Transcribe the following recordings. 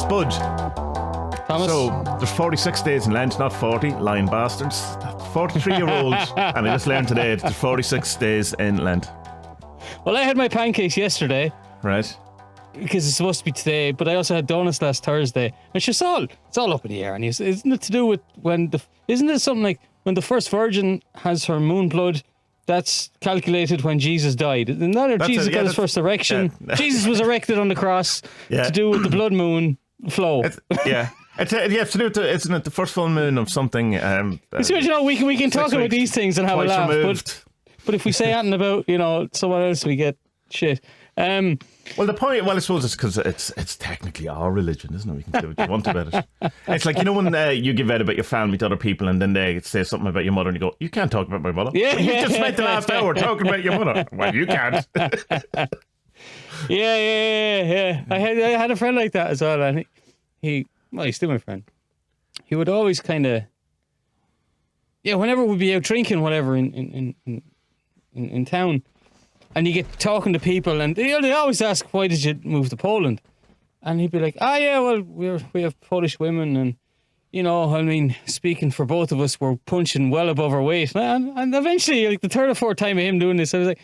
Spud. Thomas? So, there's 46 days in Lent, not 40, lying bastards. 43-year-old, and I just learned today there's 46 days in Lent. Well, I had my pancakes yesterday. Right. Because it's supposed to be today, but I also had donuts last Thursday. And it's all up in the air. And isn't it to do with isn't it something like when the first virgin has her moon blood, that's calculated when Jesus died? Isn't that or Jesus got his first erection? Yeah. Jesus was erected on the cross to do with the blood moon flow. It's to do with isn't it the first full moon of something? We can talk about these things and have a laugh. But if we say anything about someone else, we get shit. Well, the point. Well, I suppose it's because it's technically our religion, isn't it? We can say what you want about it. It's like when you give out about your family to other people, and then they say something about your mother, and you go, "You can't talk about my mother." Yeah, well, you just spent the last hour talking about your mother. Well, you can't. Yeah. I had a friend like that as well, and he's still my friend. He would always kind of, whenever we'd be out drinking, whatever, in town. And you get talking to people, and they always ask, "Why did you move to Poland?" And he'd be like, well, we have Polish women, and speaking for both of us, we're punching well above our weight." And eventually, like the third or fourth time of him doing this, I was like,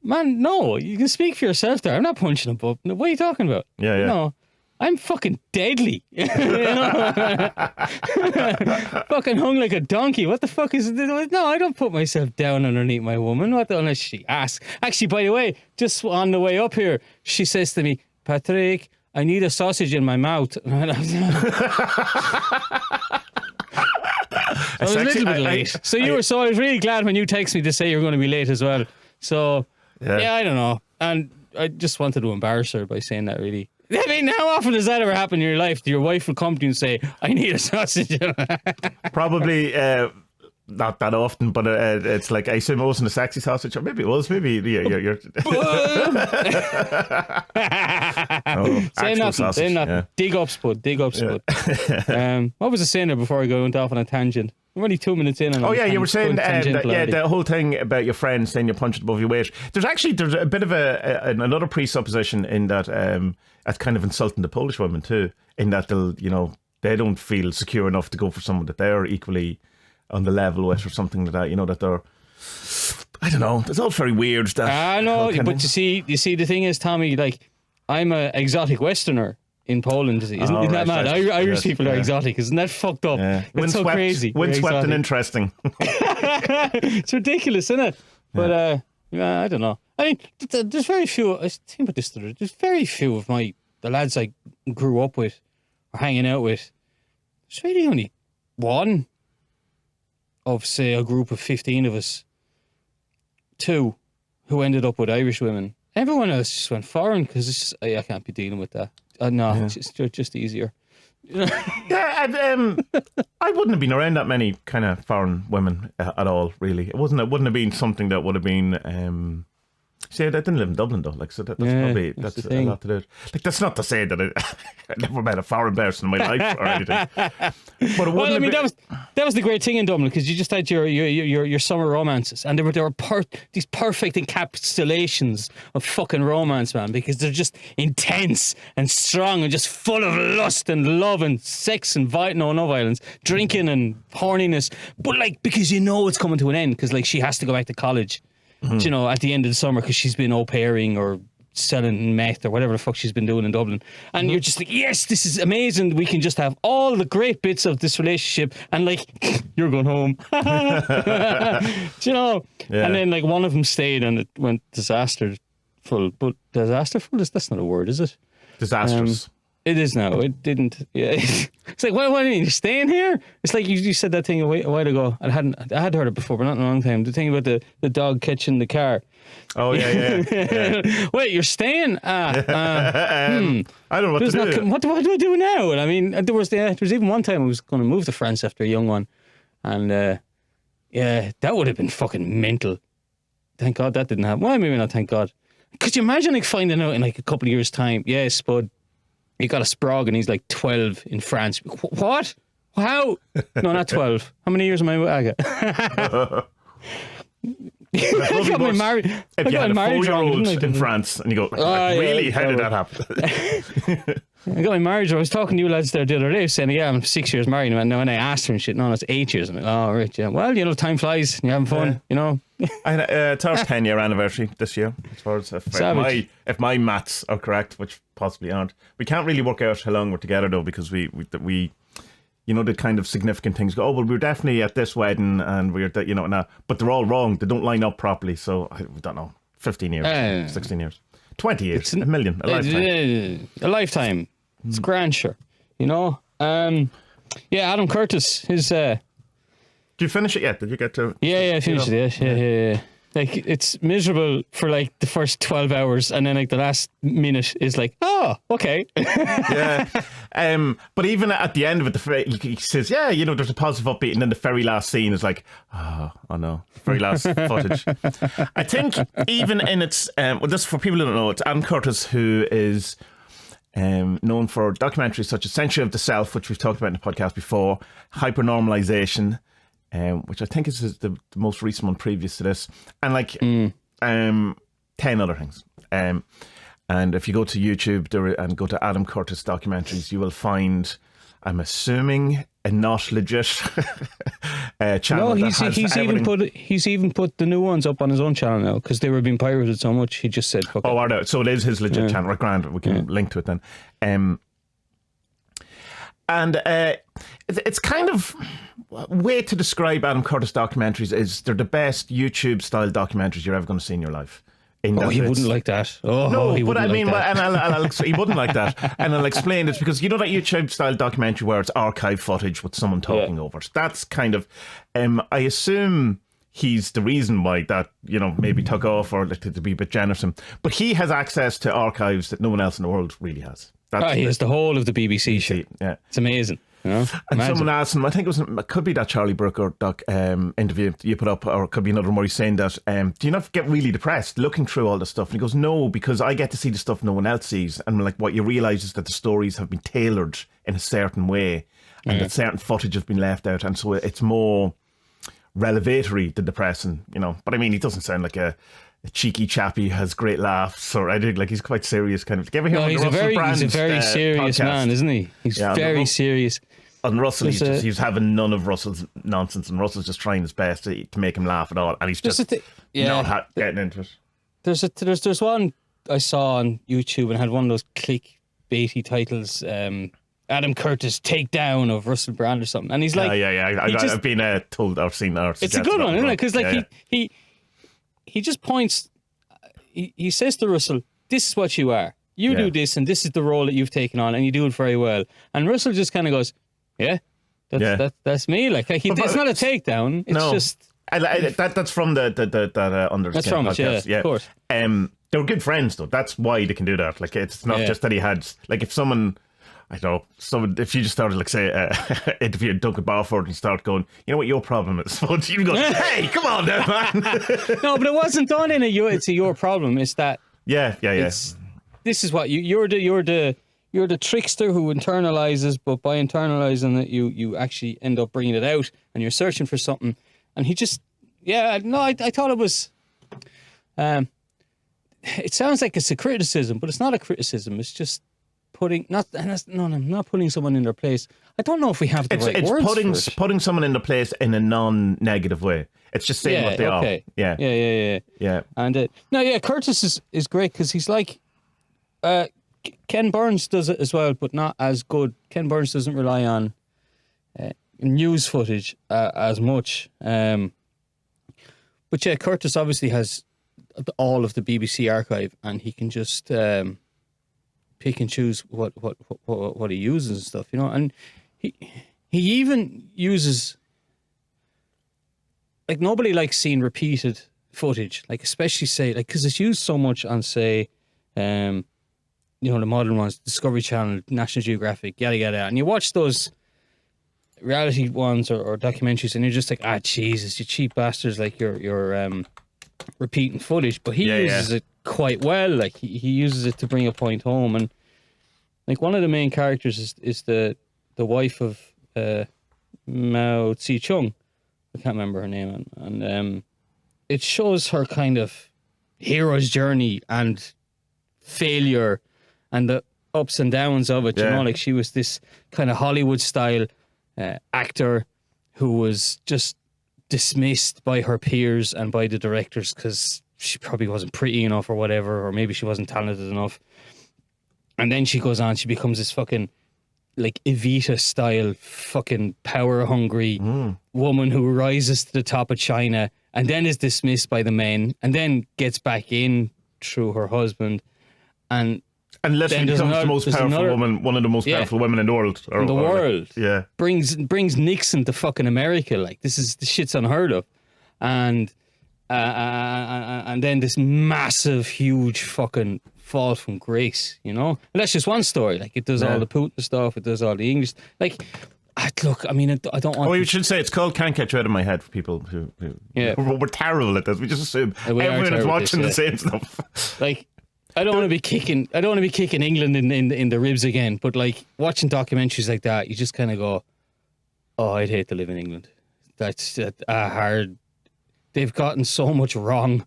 "Man, no, you can speak for yourself there. I'm not punching above. What are you talking about?" Yeah. No, I'm fucking deadly. Fucking hung like a donkey. What the fuck is it? No, I don't put myself down underneath my woman. Unless she asks. Actually, by the way, just on the way up here, she says to me, "Patrick, I need a sausage in my mouth." I was a little bit late. So I was really glad when you texted me to say you were going to be late as well. So, I don't know. And I just wanted to embarrass her by saying that, really. I mean, how often does that ever happen in your life? Your wife will come to you and say, "I need a sausage." Probably not that often, but it's like, I assume it wasn't a sexy sausage, or maybe it was. Maybe you're say nothing. Say nothing. Yeah. Dig up, Spud. What was I saying there before I went off on a tangent? We're only 2 minutes in. And you were saying the whole thing about your friend saying you're punching above your weight. There's a bit of another presupposition in that that's kind of insulting the Polish women too, in that they don't feel secure enough to go for someone that they're equally on the level with or something like that. That they're, I don't know. It's all very weird. That but you see, the thing is, Tommy, like, I'm an exotic Westerner in Poland. Isn't that mad? Right. Irish people are exotic. Isn't that fucked up? Yeah. It's so crazy. Windswept and interesting. It's ridiculous, isn't it? But I don't know. I mean, there's very few. I was thinking about this. There's very few of the lads I grew up with or hanging out with. There's really only one of, say, a group of 15 of us, 2 who ended up with Irish women. Everyone else just went foreign because I can't be dealing with that. It's just easier. I wouldn't have been around that many kind of foreign women at all, really. It wouldn't have been something that would have been. See, I didn't live in Dublin though, that's probably a lot to do. Like, that's not to say that I never met a foreign person in my life or anything. But that was the great thing in Dublin, because you just had your summer romances, and there were these perfect encapsulations of fucking romance, man, because they're just intense and strong and just full of lust and love and sex and no violence, drinking and horniness, but because it's coming to an end, because she has to go back to college. Mm-hmm. At the end of the summer, because she's been au pairing or selling meth or whatever the fuck she's been doing in Dublin, and you're just like, yes, this is amazing. We can just have all the great bits of this relationship, and you're going home. And then one of them stayed, and it went disasterful. But disasterful, that's not a word, is it? Disastrous. It is now. It didn't. Yeah. It's like, what do you mean? You're staying here? It's like you said that thing a while ago. I had heard it before, but not in a long time. The thing about the dog catching the car. Oh yeah. Wait, you're staying? I don't know what to do. What do I do now? And I mean, there was even one time I was going to move to France after a young one, and that would have been fucking mental. Thank God that didn't happen. Well, maybe not. Thank God. Could you imagine finding out in a couple of years' time? Yeah, Spud, you got a sprog and he's 12 in France. What? How? No, not 12. How many years am I with Aga? I got my marriage. If you had a marriage wrong, 4-year-old didn't I? in France and you go, really, how did that happen? I got my marriage. I was talking to you lads there the other day, saying, "Yeah, I'm 6 years married." And when I asked her and shit, no, it's 8 years. I'm like, "Oh, right, yeah. Well, time flies. And you're having fun, It's our 10-year anniversary this year, as far as if my maths are correct, which possibly aren't. We can't really work out how long we're together though, because we the kind of significant things go, oh well, we were definitely at this wedding and we're now, but they're all wrong. They don't line up properly. So I don't know, 15 years, 16 years, 20 years, a million, a lifetime. A lifetime. It's grand, sure. Adam Curtis, his. Did you finish it yet? Did you get to? Yeah, I finished it. Yeah. Like, it's miserable for like the first 12 hours, and then like the last minute is like, oh, okay. Yeah. But even at the end of it, he says, yeah, there's a positive upbeat, and then the very last scene is like, oh no, very last footage. I think even in its, this for people who don't know, it's Adam Curtis, who is known for documentaries such as Century of the Self, which we've talked about in the podcast before, Hypernormalization, which I think is the most recent one previous to this, and 10 other things. And if you go to YouTube and go to Adam Curtis documentaries, you will find, I'm assuming, a not legit channel. No, he's even put the new ones up on his own channel now, because they were being pirated so much. He just said, "Fuck it." Are they? So it is his legit channel. Right, grand. We can link to it then. It's kind of way to describe Adam Curtis documentaries is they're the best YouTube style documentaries you're ever going to see in your life. He wouldn't like that. No, but I mean, he wouldn't like that, and I'll explain this because that YouTube style documentary where it's archive footage with someone talking over it. That's kind of, I assume he's the reason why that maybe took off, or to be a bit generous. But he has access to archives that no one else in the world really has. He has the whole of the BBC shit. Yeah, it's amazing. And someone asked him, I think it could be that Charlie Brooker interview you put up, or it could be another one where he's saying that, do you not get really depressed looking through all the stuff? And he goes, no, because I get to see the stuff no one else sees. And like what you realise is that the stories have been tailored in a certain way, and that certain footage has been left out. And so it's more revelatory than depressing, But I mean, he doesn't sound like a cheeky chappy who has great laughs, or I think he's quite serious kind of. He's a very serious man, isn't he? He's very serious. And Russell, he's having none of Russell's nonsense, and Russell's just trying his best to make him laugh at all, and he's just not getting into it. There's one I saw on YouTube and had one of those clickbaity titles, Adam Curtis takedown of Russell Brand or something, and he's like, I've been told, I've seen that. It's a good one, isn't it? Because he just points, he says to Russell, "This is what you are. You do this, and this is the role that you've taken on, and you do it very well." And Russell just kind of goes, "Yeah, that's me." Like it's not a takedown. It's just that's from that Under the That's Skin from podcast. It, yeah, of course. They were good friends though. That's why they can do that. Like it's not just that he had, like, if someone, I don't know, if you just started, like, say, interviewing Duncan Barford and you start going, you know what your problem is? You go, hey, come on now, man. No, but it wasn't done in it's a your problem. It's that. Yeah. This is what you're the trickster who internalizes, but by internalizing it, you actually end up bringing it out, and you're searching for something. And he just, I thought it was, it sounds like it's a criticism, but it's not a criticism. It's just not putting someone in their place. I don't know if we have the right words for it. Putting someone in their place in a non-negative way. It's just saying what they are. Yeah. And Curtis is great because he's like, Ken Burns does it as well, but not as good. Ken Burns doesn't rely on news footage as much. But Curtis obviously has all of the BBC archive, and he can just pick and choose what he uses and stuff, And he even uses, like, nobody likes seeing repeated footage, like, especially say, like, because it's used so much on, say, the modern ones, Discovery Channel, National Geographic, yada yada, and you watch those reality ones or documentaries, and you're just like, Jesus, you cheap bastards! Like you're repeating footage, but he uses it quite well. Like he uses it to bring a point home, and like one of the main characters is the wife of Mao Zedong. I can't remember her name, and it shows her kind of hero's journey and failure and the ups and downs of it. You know, like she was this kind of Hollywood style actor who was just dismissed by her peers and by the directors because she probably wasn't pretty enough or whatever, or maybe she wasn't talented enough. And then she goes on, she becomes this fucking like Evita style fucking power hungry woman who rises to the top of China and then is dismissed by the men and then gets back in through her husband and literally becomes the most powerful woman, one of the most powerful women in the world. Brings Nixon to fucking America. Like, the shit's unheard of. And then this massive, huge fucking fall from grace, you know? And that's just one story. Like, it does all the Putin stuff, it does all the English. Like, look, I mean, I don't want... we should say it's called Can't Get You Out of My Head for people who we're terrible at this. We just assume everyone is watching the same stuff. Like, I don't want to be kicking England in the ribs again, but like watching documentaries like that, you just kind of go, "Oh, I'd hate to live in England." That's hard. They've gotten so much wrong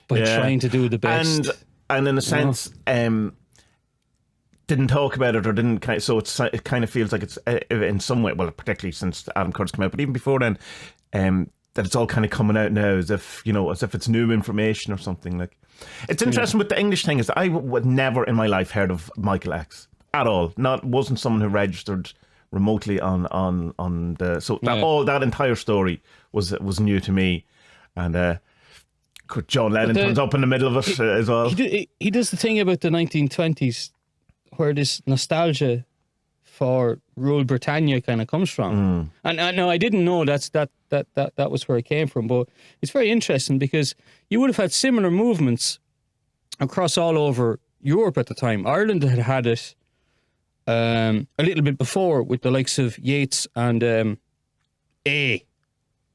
by trying to do the best, and in a sense, didn't talk about it or didn't. So it kind of feels like it's in some way, well, particularly since Adam Curtis came out, but even before then, that it's all kind of coming out now as if it's new information or something like. It's interesting with the English thing is that I would never in my life heard of Michael X at all. Wasn't someone who registered remotely on the that entire story was new to me, and John Lennon turns up in the middle of it as well. He does the thing about the 1920s where this nostalgia for Rule Britannia kind of comes from, and I didn't know that was where it came from, but it's very interesting because you would have had similar movements across all over Europe at the time. Ireland had it a little bit before with the likes of Yeats and A. You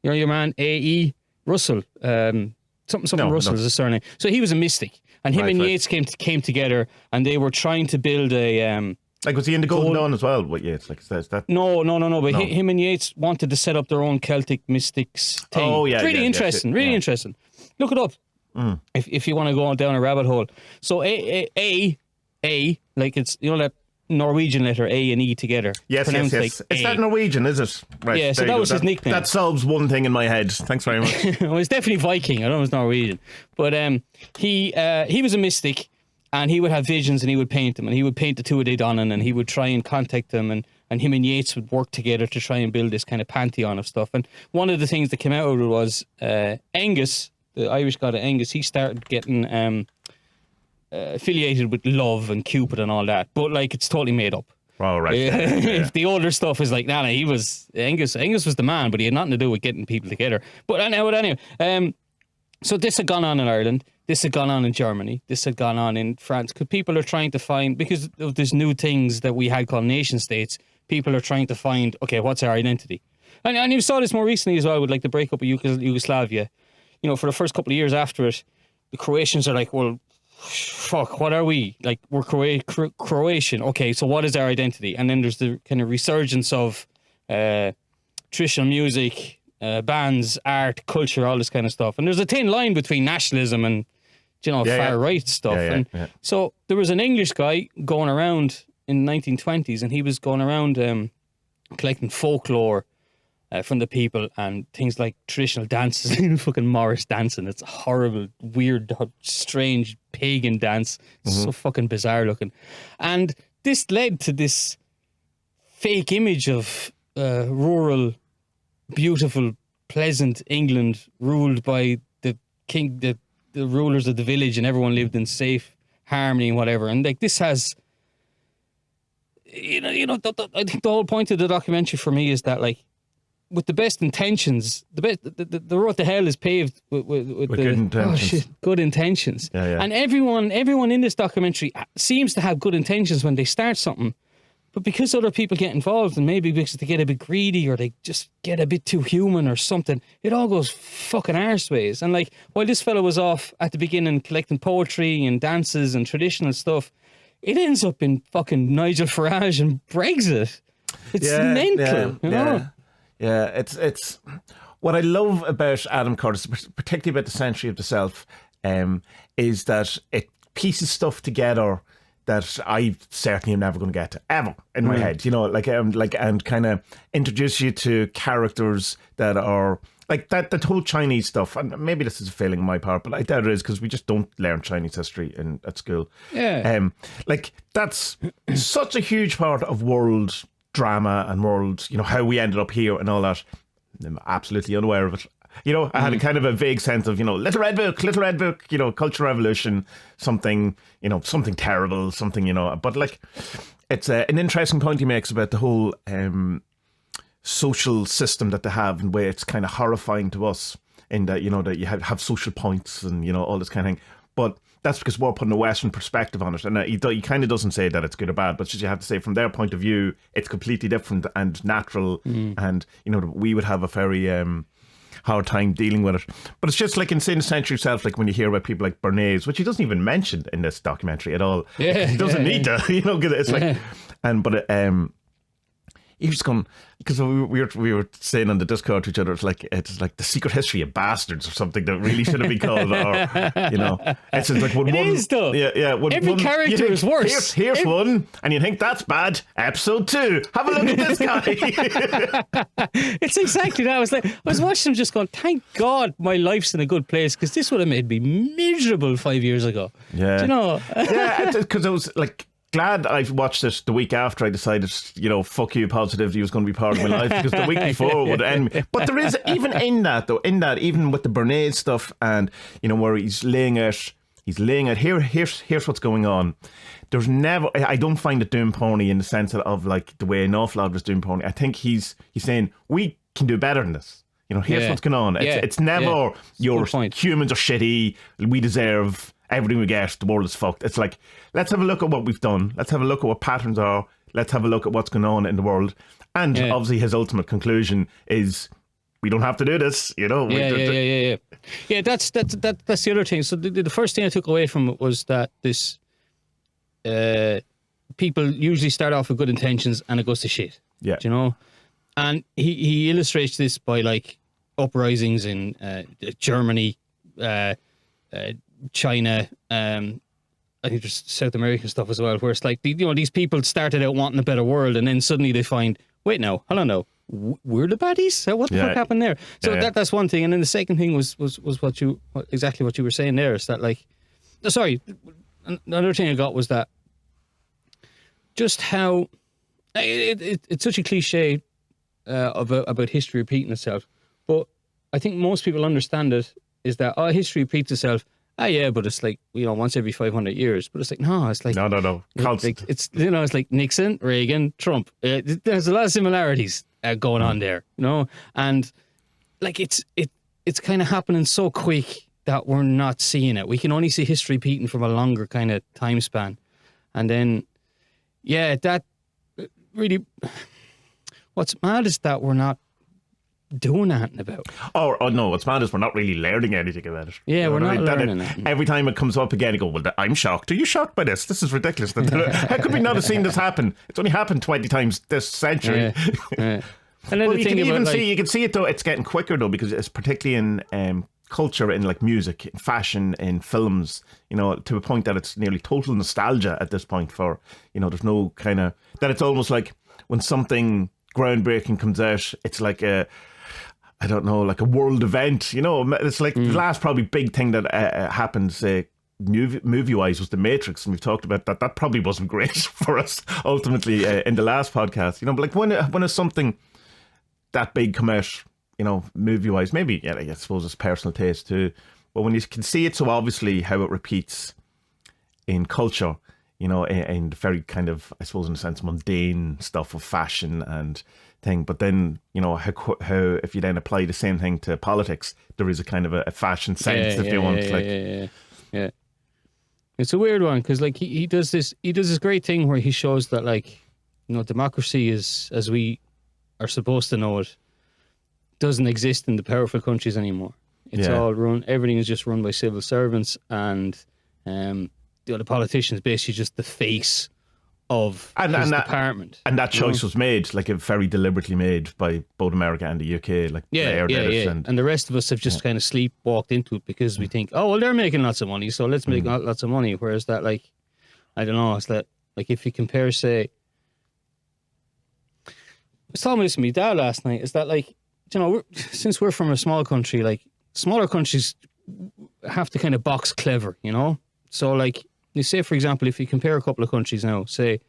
know your man A.E. Russell. Something Russell is his surname. So he was a mystic, and him and Yeats came together, and they were trying to build a. Like, was he in the Golden Dawn as well? What Yeats? Like, is that? No. But him and Yeats wanted to set up their own Celtic mystics thing. Oh yeah, really interesting. Interesting. Look it up if you want to go on down a rabbit hole. So A, like it's that Norwegian letter A and E together. Yes. Like it's that Norwegian, is it? Right. Yeah. So that was his nickname. That solves one thing in my head. Thanks very much. Well, it's definitely Viking. I don't know if it's Norwegian, but he was a mystic. And he would have visions and he would paint them. And he would paint the Tuatha Dé Danann and he would try and contact them. And him and Yeats would work together to try and build this kind of pantheon of stuff. And one of the things that came out of it was Angus, the Irish god of Angus, he started getting affiliated with love and Cupid and all that. But like, it's totally made up. Oh, right. If the older stuff is like, he was... Angus was the man, but he had nothing to do with getting people together. But anyway, so this had gone on in Ireland. This had gone on in Germany. This had gone on in France. Because people are trying to find, because of these new things that we had called nation states, people are trying to find, okay, what's our identity? And you saw this more recently as well with like the breakup of Yugoslavia. For the first couple of years after it, the Croatians are like, well, fuck, what are we? Like, we're Croatian. Okay, so what is our identity? And then there's the kind of resurgence of traditional music, bands, art, culture, all this kind of stuff. And there's a thin line between nationalism and, far right stuff. So there was an English guy going around in the 1920s, and he was going around collecting folklore from the people and things like traditional dances, fucking Morris dancing. It's a horrible, weird, strange pagan dance. It's so fucking bizarre looking. And this led to this fake image of rural, beautiful, pleasant England ruled by the king, the rulers of the village, and everyone lived in safe harmony and whatever. And like, this has, I think the whole point of the documentary for me is that, like, with the best intentions, the road to hell is paved with good intentions. Good intentions. And everyone in this documentary seems to have good intentions when they start something. But because other people get involved, and maybe because they get a bit greedy or they just get a bit too human or something, it all goes fucking arseways. And like, while this fellow was off at the beginning collecting poetry and dances and traditional stuff, it ends up in fucking Nigel Farage and Brexit. It's mental, you know? Yeah, it's what I love about Adam Curtis, particularly about the Century of the Self, is that it pieces stuff together that I certainly am never going to get to ever in my head. And kind of introduce you to characters that are like that whole Chinese stuff. And maybe this is a failing on my part, but I doubt it is because we just don't learn Chinese history at school. Yeah. That's such a huge part of world drama and world, how we ended up here and all that. I'm absolutely unaware of it. I had a kind of a vague sense of, Little Red Book, Cultural Revolution, something terrible, something, but like, it's an interesting point he makes about the whole social system that they have and where it's kind of horrifying to us in that, that you have social points and, all this kind of thing. But that's because we're putting a Western perspective on it. And he kind of doesn't say that it's good or bad, but just you have to say from their point of view, it's completely different and natural. And, we would have a very hard time dealing with it. But it's just like in the Century itself, like when you hear about people like Bernays, which he doesn't even mention in this documentary at all. Yeah, he doesn't need to, it's like, he was going, because we were saying on the Discord to each other, it's like the secret history of bastards or something that really should have been called, or it's just like it is though. Yeah. Every character is worse. Here's one, and you think that's bad. Episode 2. Have a look at this guy. It's exactly that. I was watching him just going, thank God my life's in a good place because this would have made me miserable 5 years ago. Yeah. Yeah, because it was like. Glad I watched it the week after I decided, fuck you, positivity was going to be part of my life, because the week before would end me. But there is, even in that, even with the Bernays stuff and, where he's laying out, here's what's going on. There's never, I don't find it doom pony in the sense of like the way an awful lot of us doom pony. I think he's saying, we can do better than this. Here's what's going on. It's never your humans are shitty, we deserve everything we get, the world is fucked. It's like, let's have a look at what we've done. Let's have a look at what patterns are. Let's have a look at what's going on in the world. And obviously his ultimate conclusion is, we don't have to do this, Yeah, that's the other thing. So the first thing I took away from it was that this people usually start off with good intentions and it goes to shit. Yeah. And he illustrates this by like uprisings in Germany, China, I think there's South American stuff as well, where it's like, these people started out wanting a better world and then suddenly they find, wait, no, hold on, no, we're the baddies? What the fuck happened there? So that's one thing. And then the second thing was exactly what you were saying there, is that like, sorry, another thing I got was that just how, it's such a cliche about history repeating itself, but I think most people understand it, is that, history repeats itself. Yeah, but it's like, once every 500 years. But it's like, no, it's like... No. Constant. It's it's like Nixon, Reagan, Trump. There's a lot of similarities going on there, And like, it's kind of happening so quick that we're not seeing it. We can only see history repeating from a longer kind of time span. And then, that really... What's mad is that we're not doing anything about it. Oh no, what's mad is we're not really learning anything about it. Yeah, we're not learning it. Every time it comes up again, you go, well, I'm shocked. Are you shocked by this? This is ridiculous. How could we not have seen this happen? It's only happened 20 times this century. And then well, you can see it though, it's getting quicker though, because it's particularly in culture, in like music, in fashion, in films, to a point that it's nearly total nostalgia at this point for, there's no kind of, that it's almost like when something groundbreaking comes out, it's like I don't know, like a world event, it's like the last probably big thing that happened, say, movie-wise, was The Matrix, and we've talked about that. That probably wasn't great for us, ultimately, in the last podcast, but like when is something that big come out, movie-wise, maybe, I suppose it's personal taste too, but when you can see it so obviously how it repeats in culture, in the very kind of, I suppose in a sense, mundane stuff of fashion and thing, but then how if you then apply the same thing to politics, there is a kind of a fashion sense yeah. It's a weird one, because like he does this great thing where he shows that like democracy is, as we are supposed to know it, doesn't exist in the powerful countries anymore. It's all run, everything is just run by civil servants, and the politicians basically just the face of his department. And that choice was made, like very deliberately made by both America and the UK. Like yeah. And the rest of us have just kind of sleepwalked into it because we think, oh, well, they're making lots of money, so let's make lots of money. Whereas that, like, I don't know, it's that, like, if you compare, say, I was talking to my dad last night, is that, like, you know, since we're from a small country, like, smaller countries have to kind of box clever, you know? So, like, you say, for example, if you compare a couple of countries now, say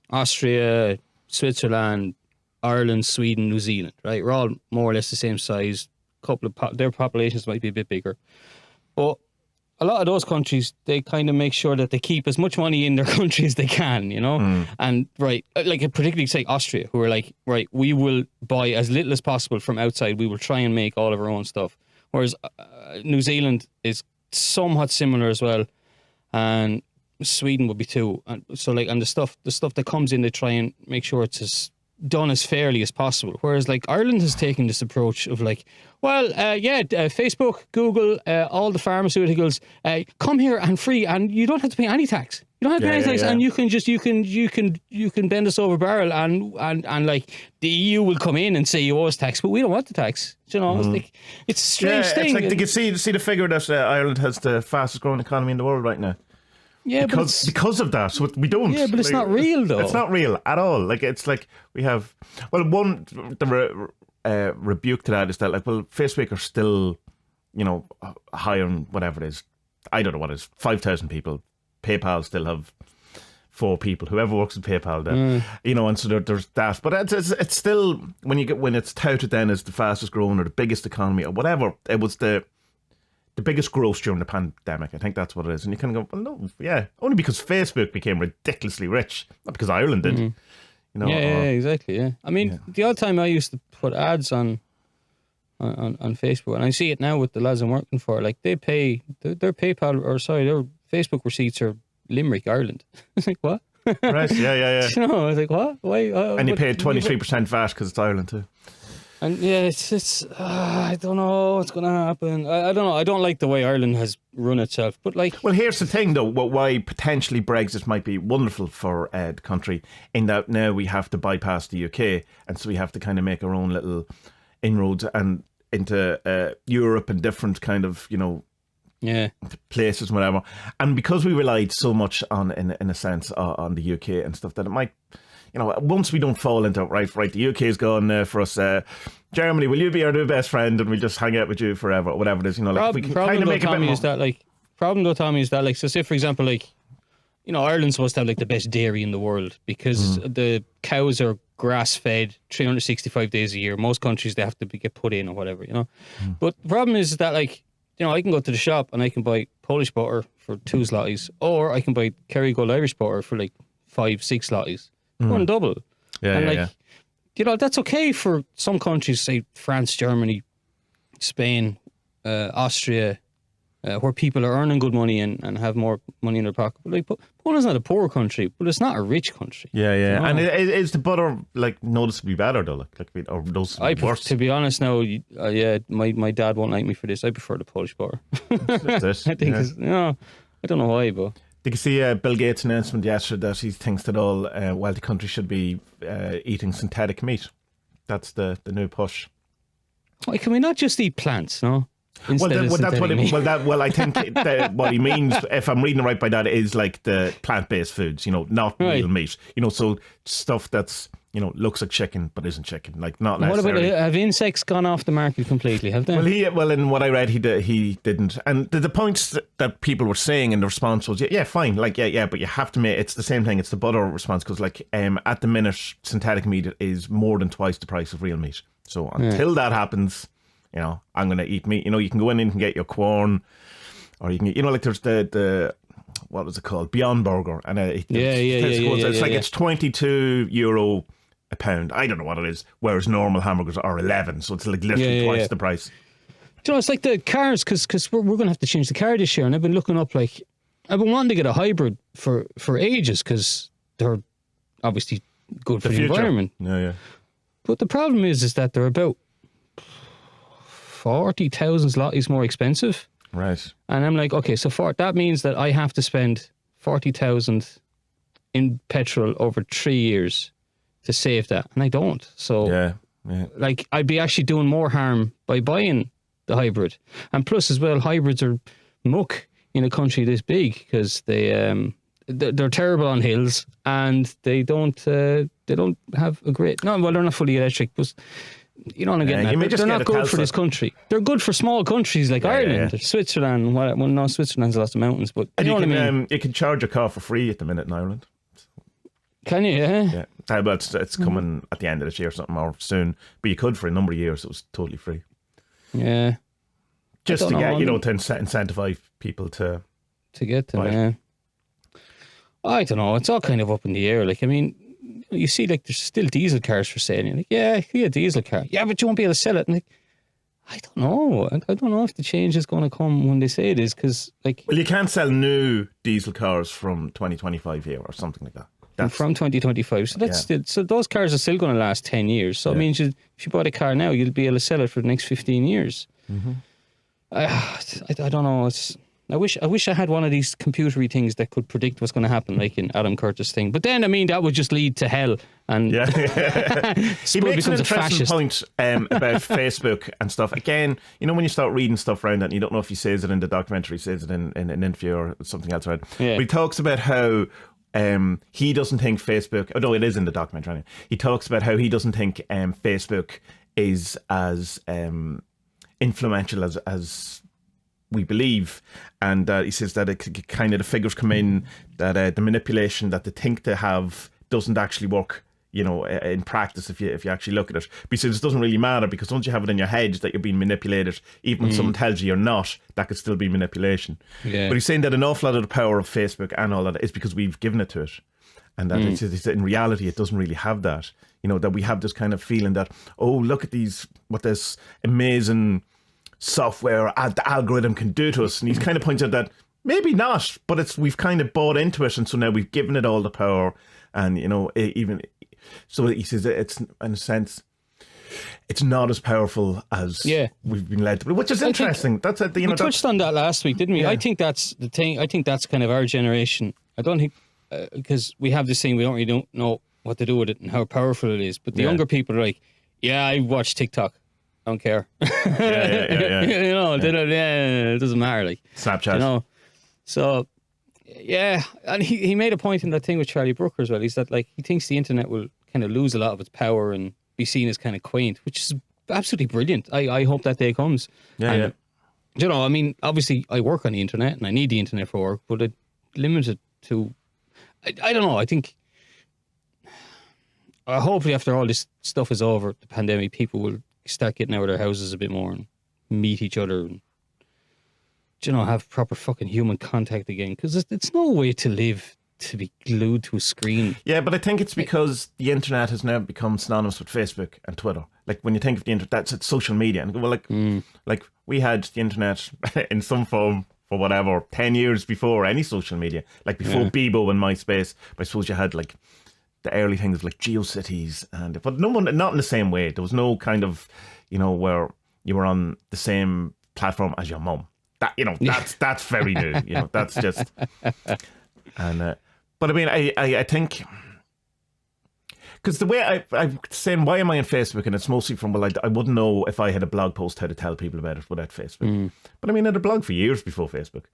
Austria, Switzerland, Ireland, Sweden, New Zealand, right? We're all more or less the same size. Their populations might be a bit bigger. But a lot of those countries, they kind of make sure that they keep as much money in their country as they can, you know? And, right, like, particularly, say, Austria, who are like, right, we will buy as little as possible from outside. We will try and make all of our own stuff. Whereas New Zealand is somewhat similar as well. And Sweden would be too. And so, like, and the stuff that comes in, they try and make sure it's done as fairly as possible. Whereas, like, Ireland has taken this approach of, like, well, Facebook, Google, all the pharmaceuticals, come here and free, and you don't have to pay any tax. You don't have to pay any tax, and you can bend us over barrel, and like, the EU will come in and say you owe us tax, but we don't want the tax. You know, it's like, it's a strange thing. It's like, you can see the figure that Ireland has the fastest growing economy in the world right now. Yeah, because of that, so we don't. Yeah, but it's not real though. It's not real at all. Like, it's like we have. Well, the rebuke to that is that, like, well, Facebook are still, you know, hiring whatever it is. I don't know what it is. 5,000 people. PayPal still have 4 people. Whoever works at PayPal, then, you know, and so there's that. But it's still when it's touted then as the fastest growing or the biggest economy or whatever. It was the biggest growth during the pandemic. I think that's what it is. And you kind of go, well, no, yeah, only because Facebook became ridiculously rich, not because Ireland did. You know, exactly. Yeah, I mean, the odd time I used to put ads on Facebook, and I see it now with the lads I'm working for. Like, they pay their PayPal, or sorry, their Facebook receipts are Limerick, Ireland. I was like, what? Right? Yeah. You know, I was like, what? Why? And you paid 23% VAT because it's Ireland too. And yeah, it's I don't know what's going to happen. I don't know. I don't like the way Ireland has run itself. But, like, well, here's the thing though. Why potentially Brexit might be wonderful for the country, in that now we have to bypass the UK, and so we have to kind of make our own little inroads and into Europe and different kind of, you know, places and whatever. And because we relied so much on, in a sense, on the UK and stuff, that it might, you know, once we don't fall into right, the UK is gone for us. Germany, will you be our new best friend, and we'll just hang out with you forever, or whatever it is. You know, like, we can kind of make a bit more. Problem though, Tommy, is that, like, so say, for example, like, you know, Ireland's supposed to have, like, the best dairy in the world because the cows are grass fed 365 days a year. Most countries, they have to get put in or whatever, you know. But the problem is that, like, you know, I can go to the shop and I can buy Polish butter for 2 zlotys, or I can buy Kerrygold Irish butter for like 5-6 zlotys. One double. You know, that's okay for some countries, say France, Germany, Spain, Austria, where people are earning good money and have more money in their pocket. But, like, Poland's not a poor country, but it's not a rich country. Yeah. You know? And is the butter, like, noticeably better though? Or noticeably worse? To be honest now, my dad won't like me for this. I prefer the Polish butter. That's it. I think it's, you know, I don't know why, but... Did you see Bill Gates' announcement yesterday that he thinks that all wealthy countries should be eating synthetic meat? That's the new push. Why can we not just eat plants, no? I think what he means, if I'm reading it right by that, is like the plant-based foods, you know, not real meat. You know, so stuff that's, you know, looks like chicken but isn't chicken, like not necessarily. What about, have insects gone off the market completely? Have they? Well, in what I read, he didn't. And the points that people were saying in the response was, yeah, fine, like but you have to make it's the same thing. It's the butter response because, like, at the minute, synthetic meat is more than twice the price of real meat. So until that happens, you know, I'm going to eat meat. You know, you can go in and get your corn, or you can get, you know, like there's the what was it called, Beyond Burger, and it's €22 a pound. I don't know what it is, whereas normal hamburgers are 11, so it's like literally twice the price. You know, it's like the cars, because we're going to have to change the car this year, and I've been looking up, like, I've been wanting to get a hybrid for ages because they're obviously good for the environment. Yeah. But the problem is that they're about 40,000 zlotys more expensive. Right. And I'm like, okay, so that means that I have to spend 40,000 in petrol over 3 years to save that, and I don't. So, like, I'd be actually doing more harm by buying the hybrid. And plus, as well, hybrids are muck in a country this big because they're terrible on hills, and they don't have a great. No, well, they're not fully electric, but you know what I'm getting at. They're not good for this country. They're good for small countries like Ireland, or Switzerland. Well, no, Switzerland's lots of mountains, but you know what I mean. You can charge a car for free at the minute in Ireland. Can you? Yeah. But it's coming at the end of this year or something, or soon. But you could for a number of years. It was totally free. Yeah. Just to get, to incentivize people to get them. Yeah. I don't know. It's all kind of up in the air. Like, I mean, you see, like, there's still diesel cars for sale. And you're like, yeah, a diesel car. Yeah, but you won't be able to sell it. And like, I don't know. I don't know if the change is going to come when they say it is, because, like... Well, you can't sell new diesel cars from 2025 here or something like that. From 2025. So that's still, so those cars are still going to last 10 years. So it means if you bought a car now, you'll be able to sell it for the next 15 years. Mm-hmm. I don't know. I wish I had one of these computery things that could predict what's going to happen, like in Adam Curtis' thing. But then, I mean, that would just lead to hell. And he makes an interesting point about Facebook and stuff. Again, when you start reading stuff around that, and you don't know if he says it in the documentary, he says it in an interview or something else, right? Yeah. But he talks about how he doesn't think Facebook, although it is in the documentary, anyway, he talks about how he doesn't think Facebook is as influential as we believe, and he says that it kind of the figures come in that the manipulation that they think they have doesn't actually work, in practice if you actually look at it. But he says it doesn't really matter, because once you have it in your head that you're being manipulated, even when someone tells you you're not, that could still be manipulation. Yeah. But he's saying that an awful lot of the power of Facebook and all that is because we've given it to it, and that it's in reality it doesn't really have that. That we have this kind of feeling that, oh, look at what this amazing software the algorithm can do to us, and he's kind of points out that maybe not, but we've kind of bought into it, and so now we've given it all the power, and even so he says it's, in a sense, it's not as powerful as we've been led to believe, which is interesting. That's we touched on that last week, didn't we? Yeah. I think that's the thing. I think that's kind of our generation. I don't think because we have this thing, we don't know what to do with it and how powerful it is, but the younger people are like, I watch TikTok, don't care. It doesn't matter. Like Snapchat. So and he made a point in that thing with Charlie Brooker as well. He's that, like, he thinks the internet will kind of lose a lot of its power and be seen as kind of quaint, which is absolutely brilliant. I hope that day comes. I mean, obviously I work on the internet and I need the internet for work, but it limited to, I don't know. I think hopefully after all this stuff is over, the pandemic, people will start getting out of their houses a bit more and meet each other and, have proper fucking human contact again. Because it's no way to live to be glued to a screen. Yeah, but I think it's because the internet has now become synonymous with Facebook and Twitter. Like, when you think of the internet, it's social media. And like we had the internet in some form for whatever 10 years before any social media. Like before Bebo and MySpace. But I suppose you had like the early things like GeoCities, but not in the same way. There was no kind of, where you were on the same platform as your mum. That that's very new. That's just, and but I mean, I think, because the way I'm saying, why am I on Facebook? And it's mostly from, I wouldn't know if I had a blog post how to tell people about it without Facebook. But I mean, I had a blog for years before Facebook.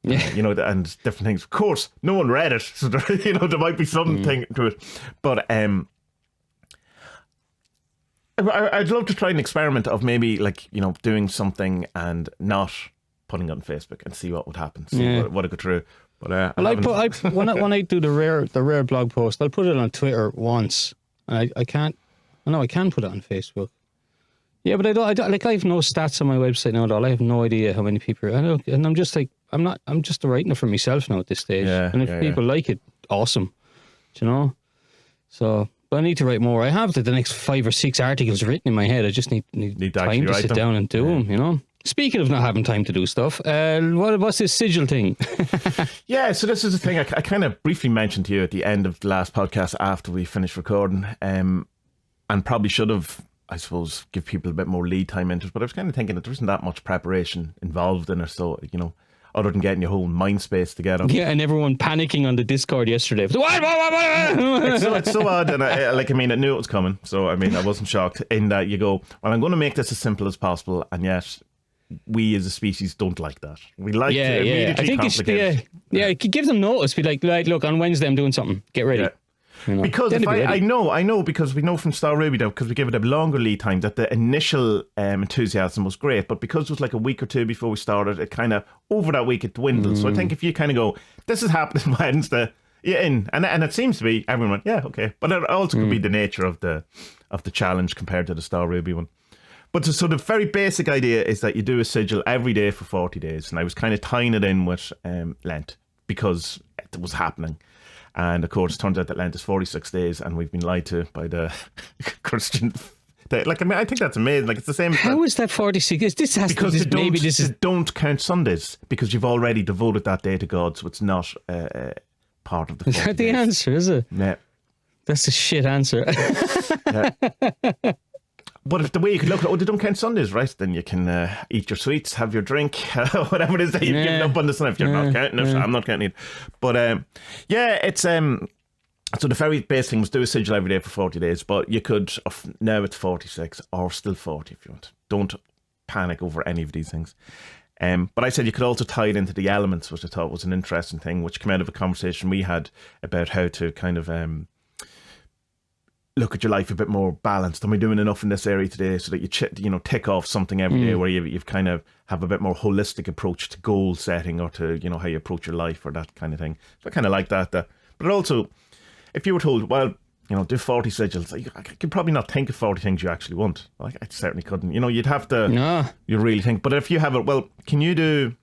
And different things. Of course, no one read it, so there, there might be something to it. But I'd love to try an experiment of maybe, like, doing something and not putting it on Facebook and see what would happen. See what I could through. But when I do the rare blog post, I'll put it on Twitter once. And I can put it on Facebook. Yeah, but I don't like, I have no stats on my website now at all. I have no idea how many people and I'm just like, I'm just writing it for myself now at this stage. Yeah, and if people like it, awesome. So, but I need to write more. I have the next 5 or 6 articles written in my head. I just need time to sit down and do them, Speaking of not having time to do stuff, what's this Sigil thing? Yeah, so this is the thing I kind of briefly mentioned to you at the end of the last podcast after we finished recording, and probably should have, I suppose, give people a bit more lead time into it, but I was kind of thinking that there isn't that much preparation involved in it, so, other than getting your whole mind space together. Yeah, and everyone panicking on the Discord yesterday. What? It's so odd, and I knew it was coming, so I wasn't shocked. In that you go, well, I'm going to make this as simple as possible, and yet we as a species don't like that. We like to immediately I think complicate. Give them notice. Be like, look, on Wednesday I'm doing something. Get ready. Yeah. You know, because if I know because we know from Star Ruby now, because we give it a longer lead time, that the initial enthusiasm was great, but because it was like a week or two before we started, it kind of over that week it dwindled. So I think if you kind of go, this is happening Wednesday, you're in, and it seems to be everyone went, yeah, okay, but it also could be the nature of the challenge compared to the Star Ruby one. But so the very basic idea is that you do a sigil every day for 40 days, and I was kind of tying it in with Lent because it was happening. And of course, it turns out that Lent is 46 days, and we've been lied to by the Christian. I think that's amazing. Like, it's the same. How is that 46? This has because to maybe this is. Don't count Sundays because you've already devoted that day to God, so it's not part of the. Is that the answer? Is it? Yeah. That's a shit answer. Yeah. But if the way you can look at they don't count Sundays, right? Then you can eat your sweets, have your drink, whatever it is that you've given up on the Sunday. If you're not counting it, I'm not counting it. But it's so the very base thing was do a sigil every day for 40 days. But you could now it's 46 or still 40 if you want. Don't panic over any of these things. But I said you could also tie it into the elements, which I thought was an interesting thing, which came out of a conversation we had about how to kind of look at your life a bit more balanced. Am I doing enough in this area today so that you tick off something every day where you've kind of have a bit more holistic approach to goal setting or to how you approach your life or that kind of thing. So I kind of like that. But also, if you were told, well, do 40 sigils, I could probably not think of 40 things you actually want. Like, I certainly couldn't. You'd have to you really think. But if you have it, well, can you do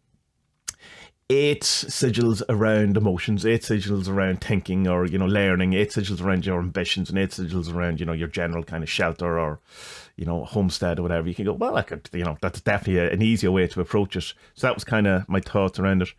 8 sigils around emotions, 8 sigils around thinking or learning, 8 sigils around your ambitions, and 8 sigils around your general kind of shelter or homestead or whatever. You can go, well, I could, that's definitely an easier way to approach it. So that was kind of my thoughts around it.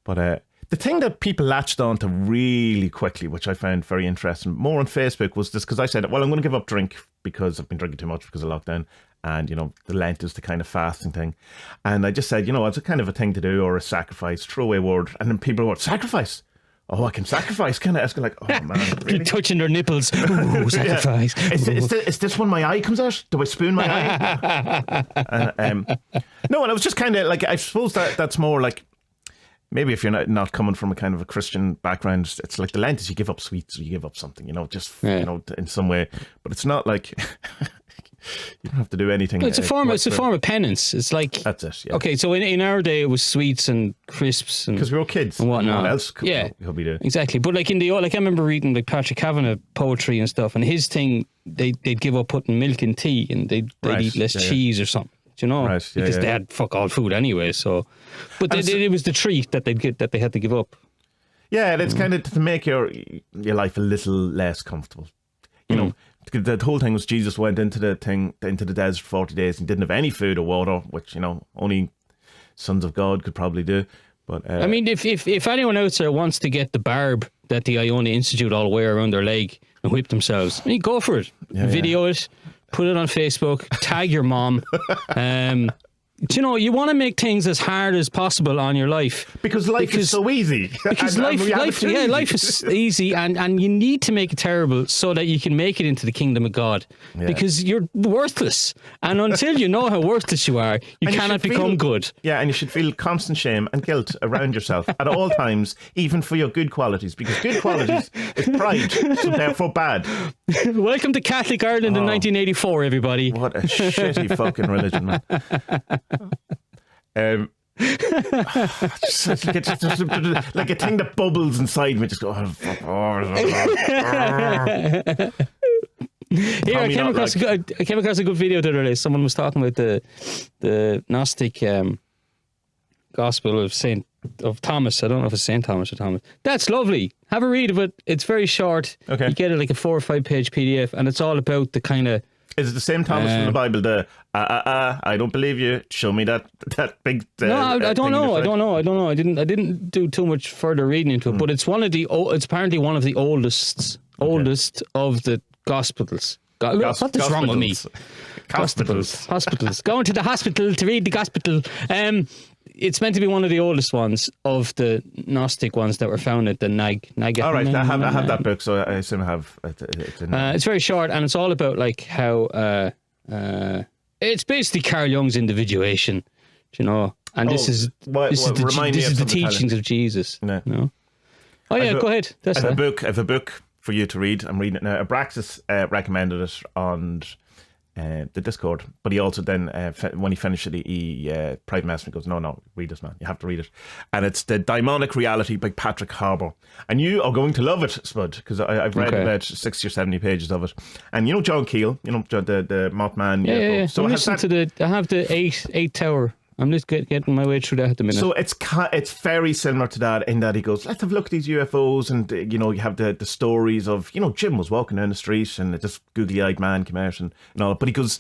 But the thing that people latched on to really quickly, which I found very interesting, more on Facebook, was this, because I said, well, I'm going to give up drink because I've been drinking too much because of lockdown. And, the Lent is the kind of fasting thing. And I just said, it's a kind of a thing to do, or a sacrifice, throwaway word. And then people were, sacrifice? Oh, I can sacrifice, can I? I was like, oh, man, really? Touching their nipples. Ooh, sacrifice. Yeah. Is this when my eye comes out? Do I spoon my eye? No, and it was just kind of like, I suppose that's more like, maybe if you're not coming from a kind of a Christian background, it's like the Lent is you give up sweets or you give up something, in some way. But it's not like... You don't have to do anything. It's a form of penance. It's like, that's it. Yeah. Okay, so in our day it was sweets and crisps, and because we were kids and whatnot. What else could we do? Exactly. But like I remember reading like Patrick Kavanagh poetry and stuff, and his thing they'd give up putting milk in tea, and they'd eat less cheese or something. Right, because they had fuck all food anyway. So, but it was the treat that they had to give up. Yeah, and it's kind of to make your life a little less comfortable. The whole thing was Jesus went into the desert for 40 days and didn't have any food or water, which only sons of God could probably do. But if anyone out there wants to get the barb that the Iona Institute all wear around their leg and whip themselves, go for it. Video it, put it on Facebook, tag your mom. You want to make things as hard as possible on your life because life is so easy. Because life is easy, and you need to make it terrible so that you can make it into the kingdom of God. Yeah. Because you're worthless, and until you know how worthless you are, you cannot become good. Yeah, and you should feel constant shame and guilt around yourself at all times, even for your good qualities, because good qualities is pride, so therefore bad. Welcome to Catholic Ireland in 1984, everybody. What a shitty fucking religion, man. Just like a thing that bubbles inside me, just go. Here, I came across a good video the other day. Someone was talking about the Gnostic Gospel of Thomas. I don't know if it's Saint Thomas or Thomas. That's lovely. Have a read of it. It's very short. Okay. You get it like a 4 or 5 page PDF, and it's all about the kind of. Is it the same Thomas from the Bible? I don't believe you. Show me that big. No, I don't know. I didn't do too much further reading into it, but it's it's apparently one of the oldest of the Gospels. What is wrong with me? Hospitals. Going to the hospital to read the Gospel. it's meant to be one of the oldest ones of the Gnostic ones that were found at the Nag. All right, I have that book, so I assume I have it in it's very short, and it's all about like how it's basically Carl Jung's individuation, you know. And this is the teachings of Jesus. No. No. Oh yeah, go ahead. I have a book for you to read. I'm reading it now. Abraxas recommended it on the Discord, but he also then when he finished it, he private messaged me, goes, no, read this, man, you have to read it. And it's The Daimonic Reality by Patrick Harbour, and you are going to love it, Spud, because I've read about 60 or 70 pages of it. And you know John Keel, you know the Mothman. Yeah. So I have the eight tower. I'm just getting my way through that at the minute. So it's very similar to that in that he goes, let's have a look at these UFOs, and you know, you have the stories of, you know, Jim was walking down the street and this googly-eyed man came out and all. But he goes,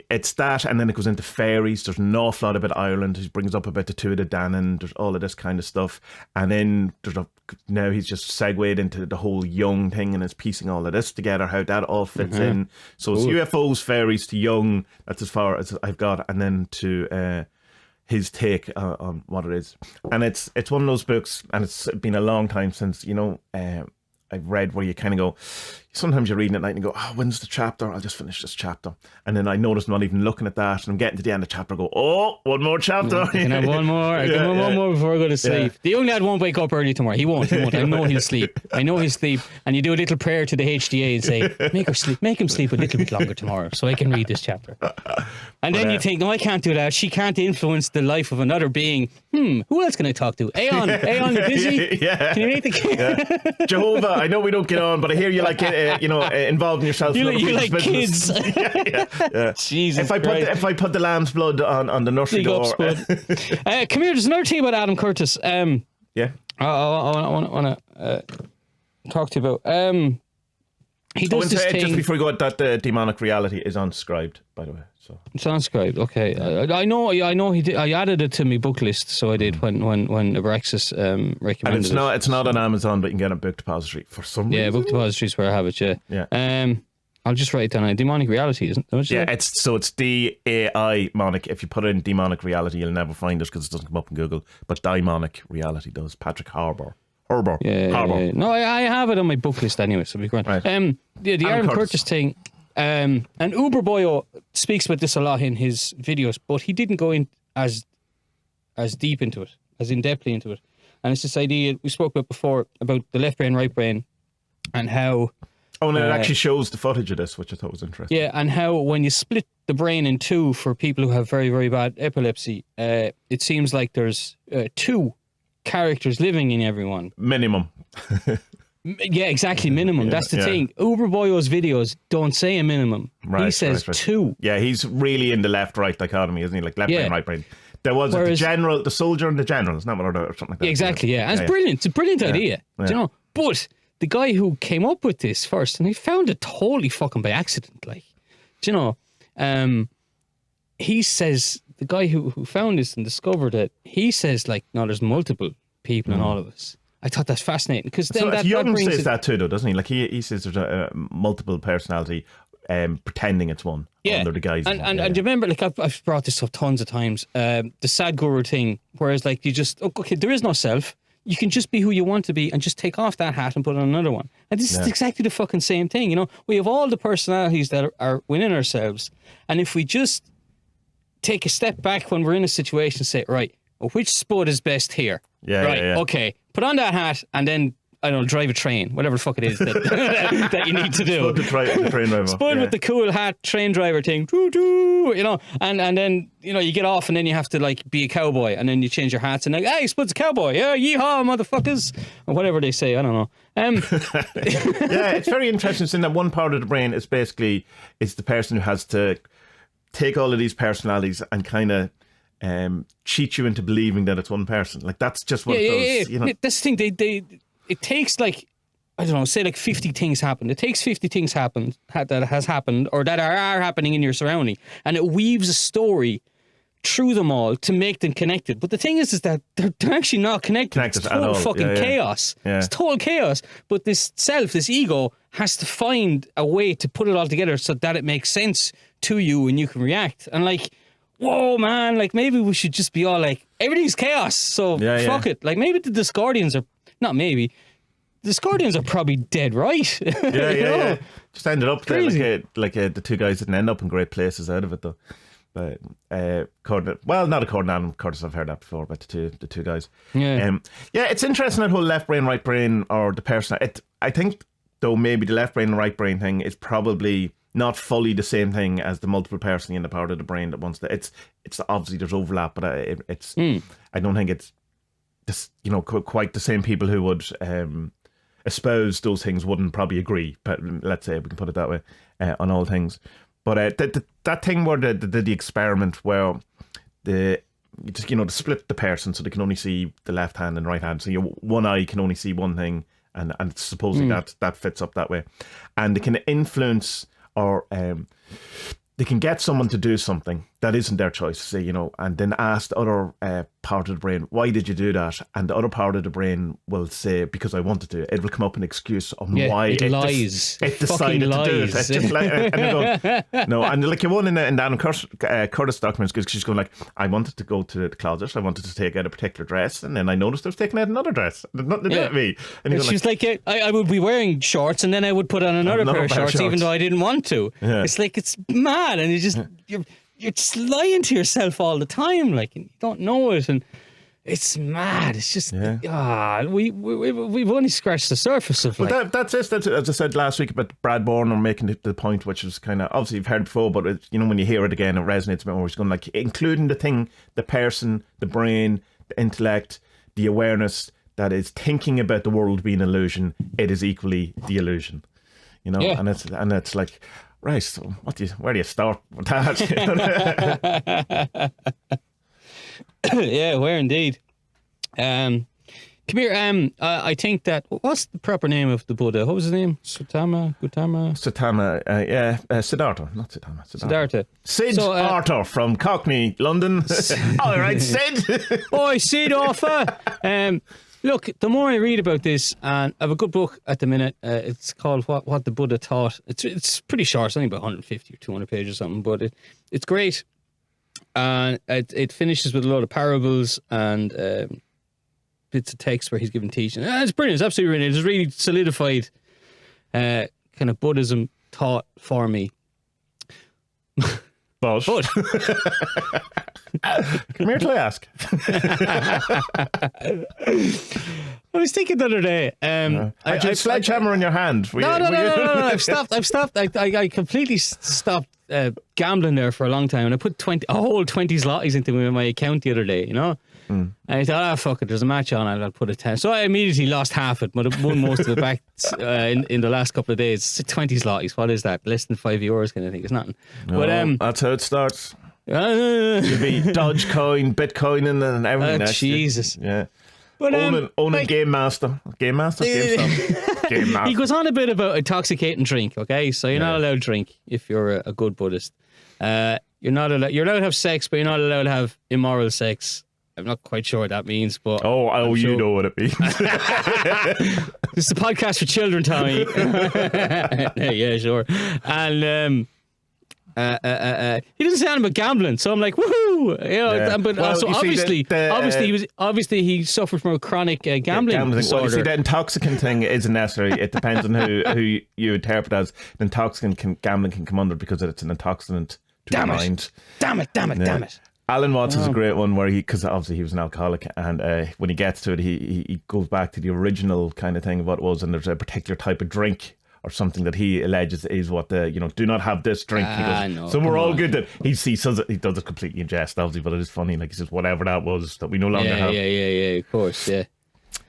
it's that, and then it goes into fairies. There's an awful lot about Ireland. He brings up about the Tuatha Dé Danann. There's all of this kind of stuff, and then now he's just segued into the whole Jung thing and is piecing all of this together, how that all fits in. So it's UFOs, fairies to Jung. That's as far as I've got, and then to his take on what it is. And it's one of those books, and it's been a long time since, you know, I've read where you kind of go, sometimes you're reading at night and you go, oh, when's the chapter? I'll just finish this chapter. And then I notice I'm not even looking at that, and I'm getting to the end of the chapter and go, oh, one more chapter. I can have one more. I can have one more before I go to sleep. The only lad won't wake up early tomorrow. He won't. I know he'll sleep. And you do a little prayer to the HDA and say, make him sleep a little bit longer tomorrow so I can read this chapter. And then you think, no, I can't do that. She can't influence the life of another being. Who else can I talk to? Aeon, you busy? Can you make the Jehovah, I know we don't get on, but I hear you like involving yourself. You like kids. Jesus Christ. If I put the lamb's blood on the nursery door. Come here, there's another thing about Adam Curtis. I want to talk to you about. He does this thing. Just before we go, that the demonic reality is unscribed, by the way. So it's unscribed. Okay, I know. He did. I added it to my book list, so I did when Abraxas recommended. And it's not on Amazon, but you can get it at Book Depository for some reason. Yeah, Book Depository is where I have it. Yeah. I'll just write it down. Demonic reality, isn't it? Yeah, it's DAI monic. If you put in demonic reality, you'll never find it because it doesn't come up in Google. But daimonic reality does. Patrick Harbour. Yeah. No, I have it on my book list anyway, so it'll be great. Right. The Aaron Curtis thing. And Uberboyo speaks about this a lot in his videos, but he didn't go in as deep into it, as in-depthly into it. And it's this idea we spoke about before about the left brain, right brain, and how... Oh, and it actually shows the footage of this, which I thought was interesting. Yeah, and how when you split the brain in two for people who have very, very bad epilepsy, it seems like there's two characters living in everyone. Minimum. Yeah, exactly. Minimum. That's the thing. Uberboyo's videos don't say a minimum. He says two. Yeah, he's really in the left-right dichotomy, isn't he? Like left brain, right brain. There was the soldier and the general. It's not what or something like that. Exactly. Yeah, and it's brilliant. It's a brilliant idea. Do you know? But the guy who came up with this first, and he found it totally fucking by accident. Like, do you know? He says the guy who found this and discovered it. He says like, no, there's multiple people in all of us. I thought that's fascinating because then that Jung brings says that too, though, doesn't he? Like he says there's a multiple personality, pretending it's one under the guise. And you remember, like I've brought this up tons of times. The Sadhguru thing, whereas like you just there is no self. You can just be who you want to be and just take off that hat and put on another one. And this is exactly the fucking same thing. You know, we have all the personalities that are within ourselves, and if we just take a step back when we're in a situation, and say, right, well, which Spud is best here? Okay, put on that hat and then, I don't know, drive a train, whatever the fuck it is that, that you need to do. Spud the train driver. Spud with the cool hat, train driver thing, you know, and then, you know, you get off and then you have to like be a cowboy and then you change your hats and like, hey, Spud's a cowboy, yeah, yeehaw, motherfuckers, or whatever they say, I don't know. Yeah, it's very interesting in that one part of the brain is basically, it's the person who has to take all of these personalities and kind of cheat you into believing that it's one person. Like that's just what it does. You know? That's the thing. It takes like, I don't know, say like 50 things happen. It takes 50 things that has happened or that are happening in your surrounding, and it weaves a story through them all to make them connected. But the thing is that they're actually not connected. It's total fucking chaos. Yeah. It's total chaos. But this self, this ego, has to find a way to put it all together so that it makes sense to you and you can react. And like, whoa, man, like maybe we should just be all like, everything's chaos, so fuck it. Like maybe the Discordians are, not maybe, the Discordians are probably dead right. Yeah. Just ended up there, Crazy. the two guys didn't end up in great places out of it though. But not according to Adam Curtis, I've heard that before, but the two guys. Yeah. It's interesting that whole left brain, right brain, or the person. I think though maybe the left brain and right brain thing is probably not fully the same thing as the multiple personality in the part of the brain that wants to. It's obviously there's overlap, but I don't think it's this, quite the same people who would espouse those things wouldn't probably agree. But let's say we can put it that way on all things. But that thing where the experiment where to split the person so they can only see the left hand and right hand, so one eye can only see one thing, and supposedly that fits up that way, and they can influence or they can get someone to do something that isn't their choice, say, and then ask the other part of the brain, why did you do that? And the other part of the brain will say, because I wanted to. It will come up an excuse on why it lies. It decided to do it. It's just like, and they go, no, and like you one in the Adam Curtis documents, because she's going like, I wanted to go to the closet, I wanted to take out a particular dress, and then I noticed I was taking out another dress. It had nothing to do with me. And she's like, I would be wearing shorts, and then I would put on another pair of shorts, even though I didn't want to. Yeah. It's like, it's mad, and you're just lying to yourself all the time, like, and you don't know it, and it's mad. It's just we've only scratched the surface of like. But that's as I said last week about Brad Borner making the point, which was kind of obviously you've heard it before, but when you hear it again, it resonates a bit more. It's going like including the thing, the person, the brain, the intellect, the awareness that is thinking about the world being an illusion. It is equally the illusion, and it's like. Right, so where do you start with that? Yeah, where indeed. Come here. I think that, what's the proper name of the Buddha? What was his name? Gautama. Siddhartha, not Siddhartha. Siddhartha. Arthur from Cockney, London. All right, Sid. Oi, Sid Arthur. Look, the more I read about this, and I have a good book at the minute. It's called What the Buddha Taught. It's pretty short. It's only about 150 or 200 pages or something, but it's great. And it finishes with a lot of parables and bits of text where he's giving teaching. It's brilliant. It's absolutely brilliant. It's really solidified kind of Buddhism thought for me. But come here till I ask. I was thinking the other day. I just sledgehammer in your hand. No. I've stopped. I completely stopped gambling there for a long time, and I put a whole 20 zlotys into my account the other day. And I thought, fuck it, there's a match on, I'll put a 10. So I immediately lost half it, but I won most of it back in the last couple of days. 20 zlotys, what is that? Less than €5 kind of thing. It's nothing. No, but that's how it starts. You'll be Dogecoin, Bitcoin, and everything. Jesus. Yeah. But owning Game Master. Game Master? Game Master. He goes on a bit about intoxicating drink, okay? So you're not allowed to drink if you're a good Buddhist. You're allowed to have sex, but you're not allowed to have immoral sex. I'm not quite sure what that means, but you know what it means. This is a podcast for children, Tommy. Yeah, sure. And he doesn't say anything about gambling, so I'm like, woohoo! But also obviously he suffered from a chronic gambling disorder. Well, you see, the intoxicant thing isn't necessary. It depends on who you interpret as. The intoxicant gambling can come under because it's an intoxicant to the mind. Damn it. Alan Watts is a great one where because obviously he was an alcoholic, and when he gets to it, he goes back to the original kind of thing of what it was, and there's a particular type of drink or something that he alleges is what the do not have this drink. He goes, so we're all good. That he does it completely in jest, obviously, but it is funny. Like he says, whatever that was that we no longer have. Yeah, of course, yeah.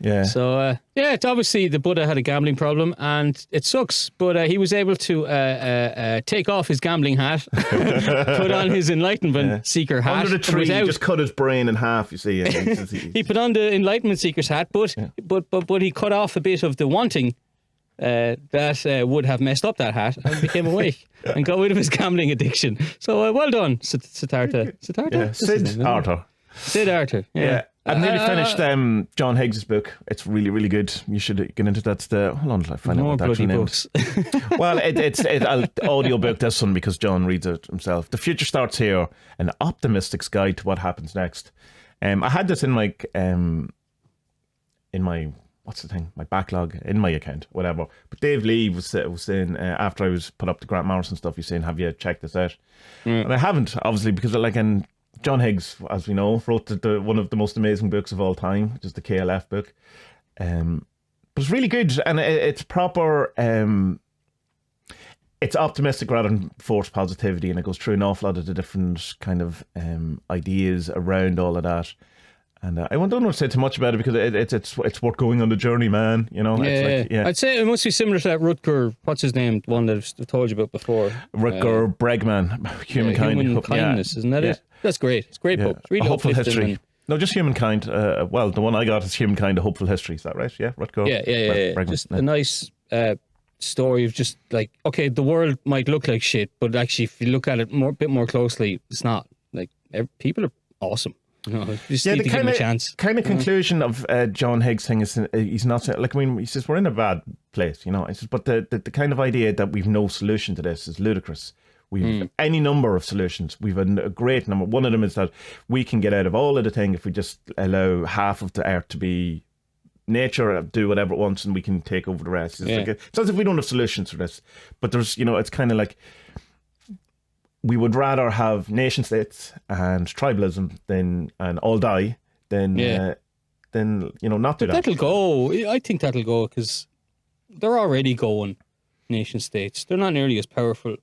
Yeah. So it's obviously the Buddha had a gambling problem, and it sucks. But he was able to take off his gambling hat, put on his enlightenment seeker hat. Under the tree, he just cut his brain in half. You see, he put on the enlightenment seeker's hat, but he cut off a bit of the wanting that would have messed up that hat, and became awake and got rid of his gambling addiction. So well done, Siddhartha. Sid Arthur. Sid Arthur. Yeah. I've nearly finished John Higgs's book. It's really, really good. You should get into that. Hold on till I find out More what the actual bloody name books. is. Well, it's an audio book, this one, because John reads it himself. The Future Starts Here, an optimistic's guide to what happens next. I had this in my what's the thing? My backlog in my account, whatever. But Dave Lee was saying after I was put up the Grant Morrison stuff, he's saying, "Have you checked this out?" And I haven't, obviously, because John Higgs, as we know, wrote one of the most amazing books of all time, which is the KLF book. But it's really good, and it's proper. It's optimistic rather than forced positivity, and it goes through an awful lot of the different kind of ideas around all of that. And I don't want to say too much about it because it's worth going on the journey, man. You know, I'd say it must be similar to that Rutger. What's his name? One that I've told you about before. Rutger Bregman, Humankind. Human Kindness, isn't that it? That's great. It's a great book. It's really A Hopeful uplifting History. No, just Humankind. Well, the one I got is Humankind, A Hopeful History. Is that right? Yeah, Rutger. Yeah. Bregman. Just a nice story of just like, okay, the world might look like shit, but actually, if you look at it a bit more closely, it's not. Like, people are awesome. No, you just need to give him a chance. Kind of conclusion of John Higgs' thing is he's not saying, like, I mean, he says we're in a bad place, you know. He says, but the kind of idea that we've no solution to this is ludicrous. We've any number of solutions. We've a great number. One of them is that we can get out of all of the thing if we just allow half of the earth to be nature, do whatever it wants, and we can take over the rest. It's as if we don't have solutions for this. But there's, you know, it's kind of like, we would rather have nation states and tribalism and all die than you know, not do that. That'll go. I think that'll go because they're already going nation states. They're not nearly as powerful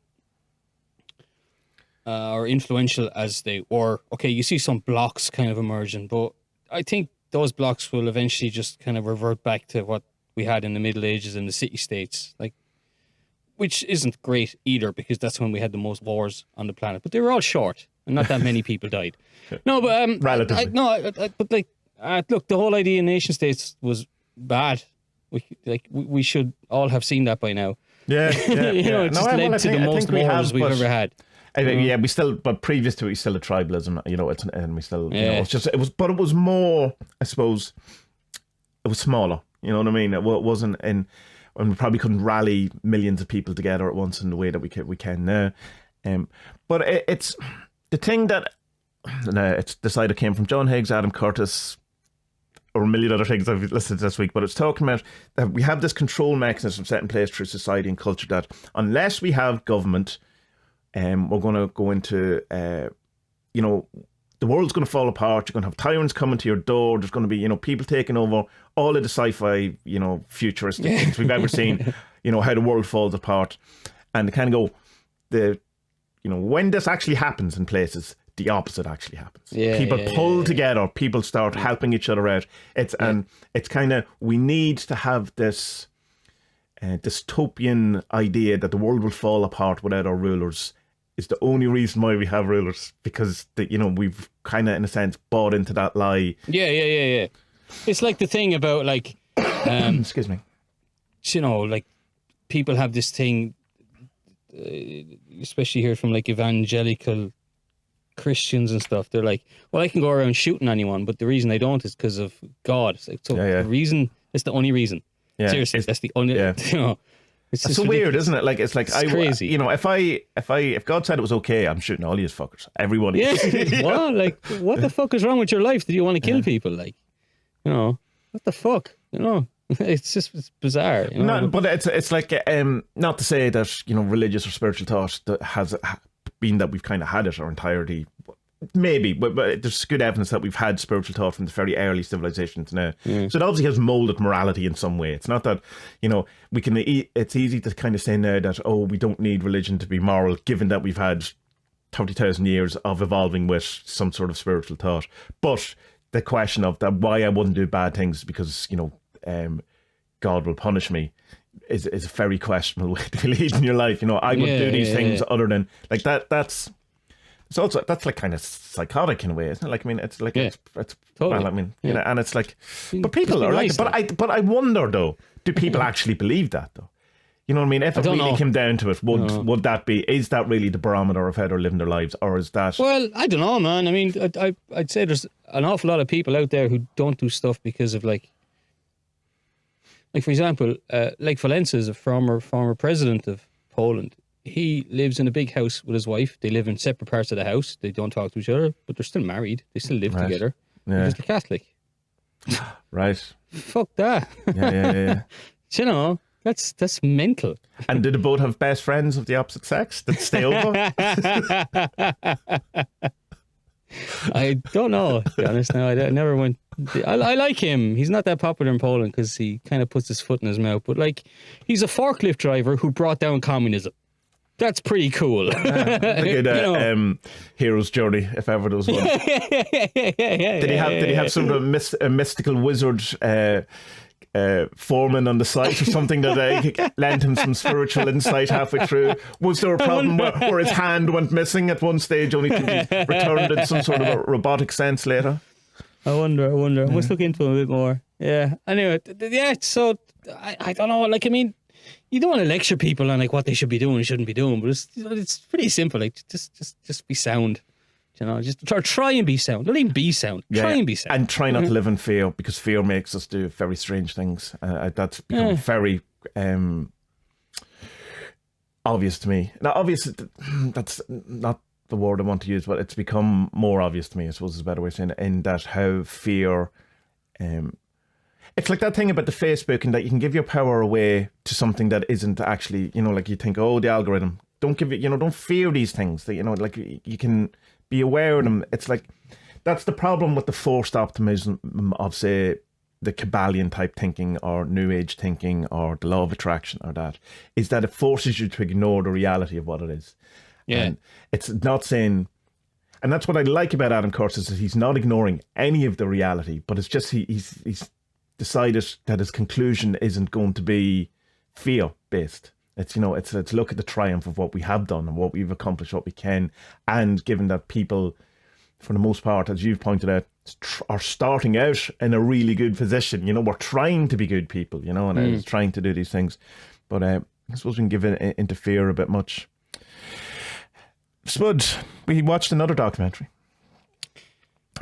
or influential as they were. Okay, you see some blocks kind of emerging, but I think those blocks will eventually just kind of revert back to what we had in the Middle Ages in the city states, like. Which isn't great either, because that's when we had the most wars on the planet. But they were all short, and not that many people died. No, but relatively. Look, the whole idea of nation states was bad. We should all have seen that by now. Yeah. You know, it just led to the most wars we've ever had. Yeah, we still, but previous to it, we still had tribalism. You know, and we still, you know, but it was more. I suppose it was smaller. You know what I mean? It wasn't in. And we probably couldn't rally millions of people together at once in the way that we can now. But it's the thing that it's the side that came from John Higgs, Adam Curtis, or a million other things I've listened to this week. But it's talking about that we have this control mechanism set in place through society and culture that unless we have government, we're going to go into, you know, the world's going to fall apart. You're going to have tyrants coming to your door. There's going to be, you know, people taking over all of the sci-fi, you know, futuristic things we've ever seen. You know, how the world falls apart, and kind of go, you know, when this actually happens in places, the opposite actually happens. People pull together. People start helping each other out. And it's kind of, we need to have this dystopian idea that the world will fall apart without our rulers. Is the only reason why we have rulers, because you know, we've kind of in a sense bought into that lie. Yeah. It's like the thing about like, excuse me. You know, like people have this thing, especially here from like evangelical Christians and stuff. They're like, well, I can go around shooting anyone, but the reason I don't is because of God. It's like, so the reason is the only reason. Yeah, seriously, that's the only. You know. It's so ridiculous. Weird, isn't it? Like it's crazy. You know, if God said it was okay, I'm shooting all these fuckers. Everyone. Yeah. Well, like, what the fuck is wrong with your life? Do you want to kill people? Like, you know, what the fuck? You know, it's bizarre. You know? No, but it's like not to say that, you know, religious or spiritual thought that has been that we've kind of had it our entirety. Maybe, but there's good evidence that we've had spiritual thought from the very early civilizations now. So it obviously has molded morality in some way. It's not that, you know, we can. It's easy to kind of say now that, oh, we don't need religion to be moral, given that we've had 30,000 years of evolving with some sort of spiritual thought. But the question of that, why I wouldn't do bad things because, you know, God will punish me, is a very questionable way to be leading your life. You know, I would do these things other than like that. It's also, that's like kind of psychotic in a way, isn't it? Like, I mean, it's like, it's totally. Well, I mean, you know, and it's like, but people are like, but I wonder though, do people actually believe that though? You know what I mean? If it don't really know. came down to it, would that be? Is that really the barometer of how they're living their lives, or is that? Well, I don't know, man. I mean, I'd say there's an awful lot of people out there who don't do stuff because of like for example, like Wałęsa is a former president of Poland. He lives in a big house with his wife. They live in separate parts of the house. They don't talk to each other, but they're still married. They still live together. Yeah. Because they're Catholic. Right. Fuck that. Yeah. You know, that's mental. And did they both have best friends of the opposite sex that stay over? I don't know, to be honest now. I never went. I like him. He's not that popular in Poland because he kind of puts his foot in his mouth. But like, he's a forklift driver who brought down communism. That's pretty cool. Hero's journey, if ever there was one. Did he have some sort of a mystical wizard foreman on the site or something that lent him some spiritual insight halfway through? Was there a problem where his hand went missing at one stage, only to be returned in some sort of a robotic sense later? I wonder. I must look into him a bit more. Yeah. Anyway, so I don't know. Like, I mean, you don't want to lecture people on like what they should be doing and shouldn't be doing, but it's pretty simple. Like, just be sound. You know, just try and be sound. Don't even be sound. Try and be sound. And try not to live in fear, because fear makes us do very strange things. That's become very obvious to me. Now, obvious, that's not the word I want to use, but it's become more obvious to me, I suppose is a better way of saying it, in that how fear... it's like that thing about the Facebook, and that you can give your power away to something that isn't actually, you know, like you think, oh, the algorithm. Don't give it, you know, don't fear these things. That, you know, like you can be aware of them. It's like, that's the problem with the forced optimism of, say, the Kabbalion type thinking or New Age thinking or the law of attraction or that, is that it forces you to ignore the reality of what it is. Yeah. And it's not saying, and that's what I like about Adam Kurtz, is that he's not ignoring any of the reality, but it's just he's decided that his conclusion isn't going to be fear-based. It's, you know, it's look at the triumph of what we have done and what we've accomplished, what we can, and given that people, for the most part, as you've pointed out, are starting out in a really good position. You know, we're trying to be good people, you know, and trying to do these things. But I suppose we can give into fear a bit much. Spud, we watched another documentary.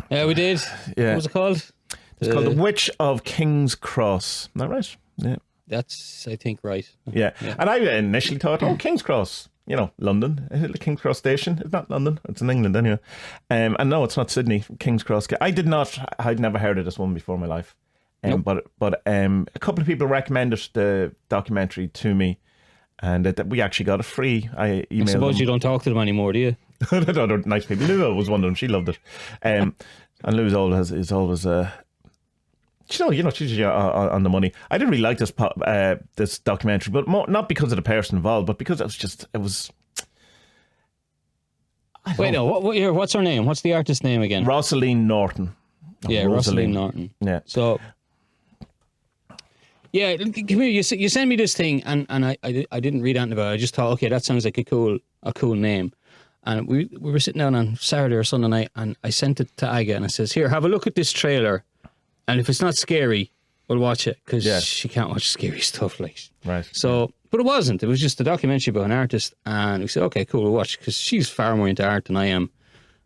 Yeah, we did. Yeah. What was it called? It's called The Witch of Kingscross. Isn't that right? Yeah. That's, I think, right. Yeah. And I initially thought, King's Cross, you know, London, the King's Cross station. It's not London, it's in England anyway. And no, it's not Sydney, King's Cross. I'd never heard of this one before in my life. Nope. But a couple of people recommended the documentary to me, and we actually got it free. I emailed I suppose them. You don't talk to them anymore, do you? They're nice people. Lou was one of them. She loved it. And Lou is always you know, she's on the money. I didn't really like this documentary, but not because of the person involved, but because it was. Wait, no. What's her name? What's the artist's name again? Rosaline Norton. Yeah, Rosaline Norton. Yeah. So, yeah, come here. You sent me this thing, and I didn't read anything about it. I just thought, okay, that sounds like a cool name. And we were sitting down on Saturday or Sunday night, and I sent it to Aga, and I says, here, have a look at this trailer. And if it's not scary, we'll watch it, because she can't watch scary stuff, like. Right. So, but it wasn't. It was just a documentary about an artist, and we said, okay, cool, we'll watch, because she's far more into art than I am.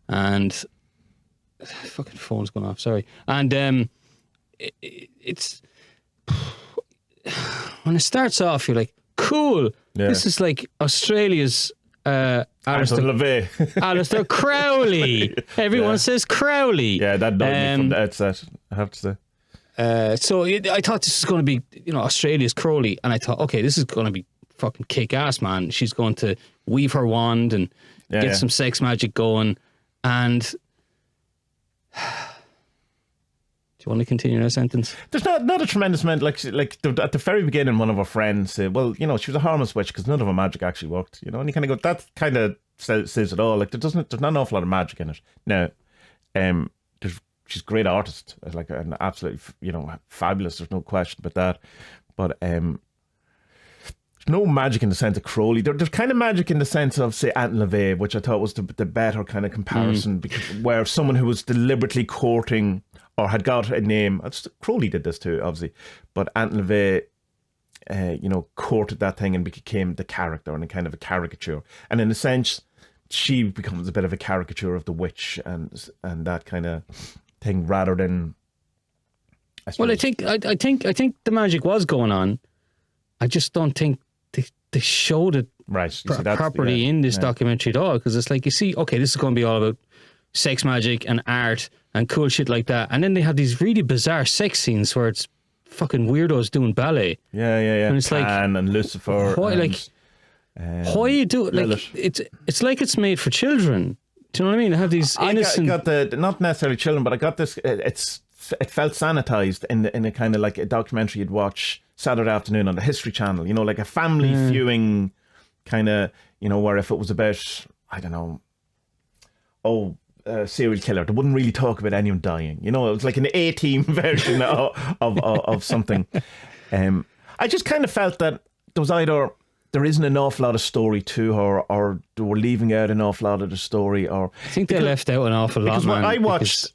And fucking phone's going off. Sorry. And it's when it starts off, you're like, cool. Yeah. This is like Australia's. Alistair Crowley. Everyone says Crowley. Yeah, that annoyed me from the outset, I have to say. So I thought this was going to be, you know, Australia's Crowley, and I thought, okay, this is going to be fucking kick ass, man. She's going to weave her wand and get some sex magic going. And do you want to continue that sentence? There's not a tremendous amount. Like at the very beginning, one of our friends said, well, you know, she was a harmless witch because none of her magic actually worked. You know, and you kind of go, that kind of says it all. Like there's not an awful lot of magic in it. Now, she's a great artist, like an absolutely, you know, fabulous. There's no question about that. But there's no magic in the sense of Crowley. There's kind of magic in the sense of, say, Aunt LaVey, which I thought was the better kind of comparison, because where someone who was deliberately courting or had got a name. Crowley did this too, obviously, but Aunt LaVey courted that thing and became the character and a kind of a caricature. And in a sense, she becomes a bit of a caricature of the witch and that kind of thing, rather than. Well, I think the magic was going on. I just don't think they showed it properly in this documentary at all, because it's like, you see, okay, this is going to be all about sex magic and art and cool shit like that, and then they have these really bizarre sex scenes where it's fucking weirdos doing ballet. Yeah. And it's Pan and Lucifer. Why, why you do it? Like, it's like it's made for children. Do you know what I mean? They have these innocent. I got not necessarily children, but I got this. It felt sanitized in a kind of like a documentary you'd watch Saturday afternoon on the History Channel. Like a family viewing kind of. Where if it was about, I don't know, serial killer, they wouldn't really talk about anyone dying. It was like an A-team version of something. I just kind of felt that there was either there isn't an awful lot of story to her, or they were leaving out an awful lot of the story, or I think they left out an awful lot. Because I watched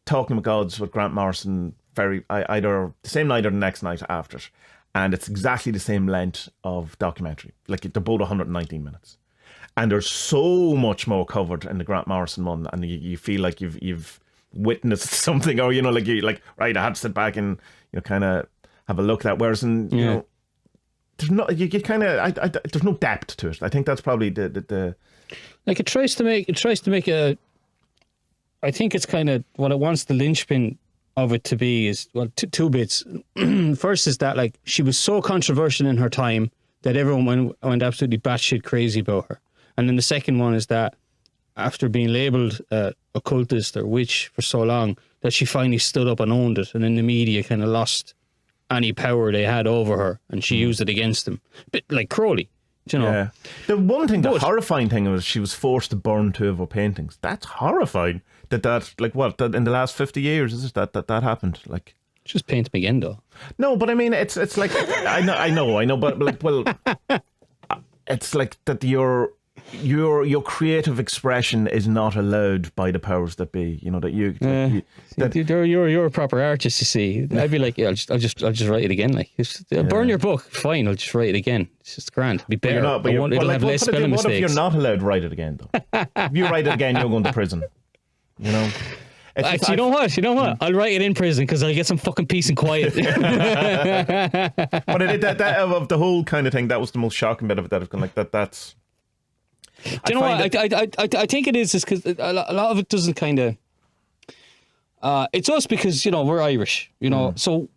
Talking with Gods with Grant Morrison either the same night or the next night after it, and it's exactly the same length of documentary. Like, they're both 119 minutes. And there's so much more covered in the Grant Morrison one, and you feel like you've witnessed something, or right, I had to sit back and kind of have a look at that. Whereas in there's no there's no depth to it. I think that's probably the like it tries to make a. I think it's kind of what it wants the linchpin of it to be is, well, two bits. First is that, like, she was so controversial in her time that everyone went absolutely batshit crazy about her. And then the second one is that after being labelled occultist or witch for so long, that she finally stood up and owned it, and then the media kind of lost any power they had over her, and she used it against them. Bit like Crowley, Yeah. The one thing, the horrifying thing was she was forced to burn 2 of her paintings. That's horrifying. That in the last 50 years is it that happened? Like, just paint them again, though. No, but I mean, it's like I know, but like, well, it's like that your creative expression is not allowed by the powers that be. You're a proper artist, you see. I'd be like, yeah, I'll just write it again. Like, burn your book, fine. I'll just write it again. It's just grand. It'll be better. It'll have less spelling mistakes. What if you're not allowed to write it again, though? If you write it again, you're going to prison. You know what? I'll write it in prison because I'll get some fucking peace and quiet. But that of the whole kind of thing, that was the most shocking bit of it. That was kind of like that's. Do you know what? I think it is because a lot of it doesn't kind of. It's us because we're Irish, So